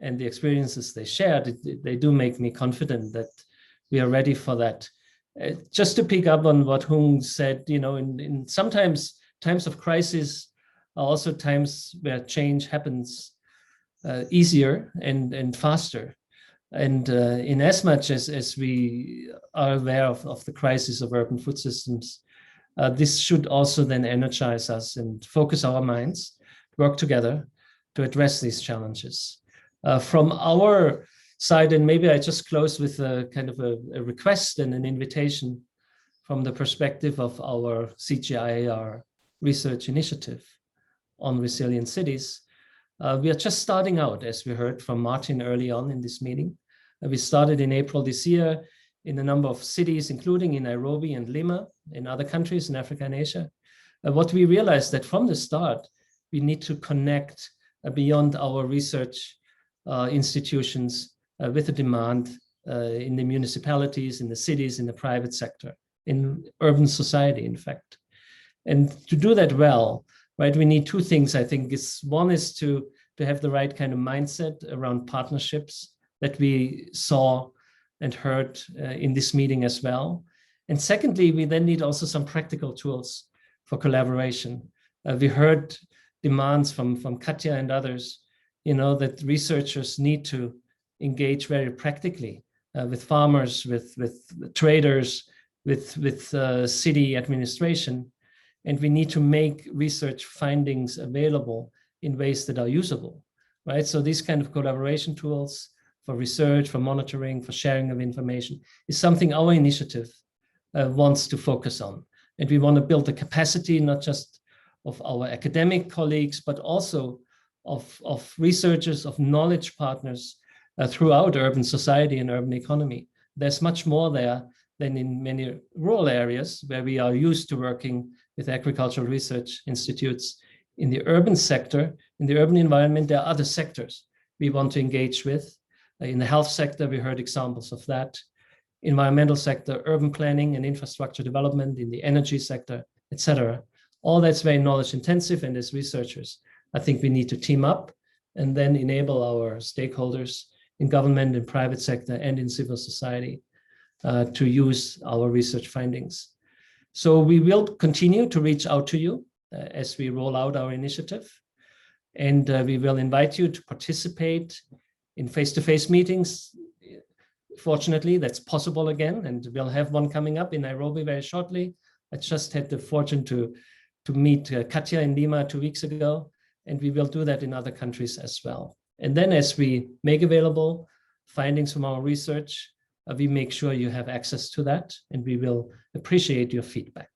and the experiences they shared, they do make me confident that we are ready for that. Just to pick up on what Hung said, in sometimes times of crisis are also times where change happens easier and faster. And in as much as we are aware of the crisis of urban food systems, this should also then energize us and focus our minds, work together to address these challenges. From our side, and maybe I just close with a kind of a request and an invitation from the perspective of our CGIAR research initiative on resilient cities. We are just starting out, as we heard from Martin early on in this meeting. We started in April this year in a number of cities, including in Nairobi and Lima, in other countries in Africa and Asia. What we realized that from the start, we need to connect beyond our research institutions with the demand in the municipalities, in the cities, in the private sector, in urban society, in fact. And to do that well, right, we need two things, I think. One is to have the right kind of mindset around partnerships that we saw and heard in this meeting as well. And secondly, we then need also some practical tools for collaboration. We heard demands from Katja and others, that researchers need to engage very practically with farmers, with traders, with city administration. And we need to make research findings available in ways that are usable, right? So these kind of collaboration tools for research, for monitoring, for sharing of information is something our initiative wants to focus on. And we want to build the capacity, not just of our academic colleagues, but also of researchers, of knowledge partners throughout urban society and urban economy. There's much more there than in many rural areas where we are used to working with agricultural research institutes. In the urban sector, in the urban environment, there are other sectors we want to engage with. In the health sector, we heard examples of that. Environmental sector, urban planning and infrastructure development, in the energy sector, etc. All that's very knowledge intensive, and as researchers, I think we need to team up and then enable our stakeholders in government, in private sector, and in civil society to use our research findings. So we will continue to reach out to you as we roll out our initiative. And we will invite you to participate in face-to-face meetings. Fortunately, that's possible again, and we'll have one coming up in Nairobi very shortly. I just had the fortune to meet Katja in Lima 2 weeks ago, and we will do that in other countries as well. And then as we make available findings from our research, we make sure you have access to that, and we will appreciate your feedback.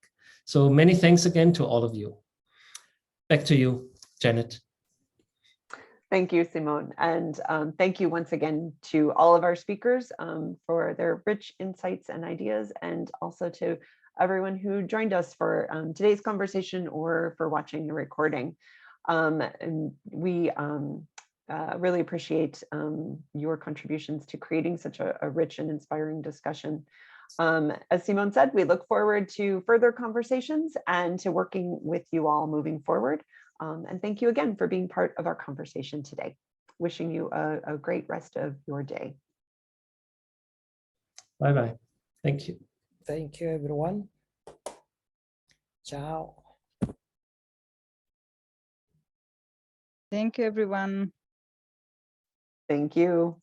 So many thanks again to all of you. Back to you, Janet. Thank you, Simone. And thank you once again to all of our speakers for their rich insights and ideas, and also to everyone who joined us for today's conversation or for watching the recording. And we really appreciate your contributions to creating such a rich and inspiring discussion. As Simone said, we look forward to further conversations and to working with you all moving forward. And thank you again for being part of our conversation today. Wishing you a great rest of your day. Bye-bye. Thank you. Thank you, everyone. Ciao. Thank you, everyone. Thank you.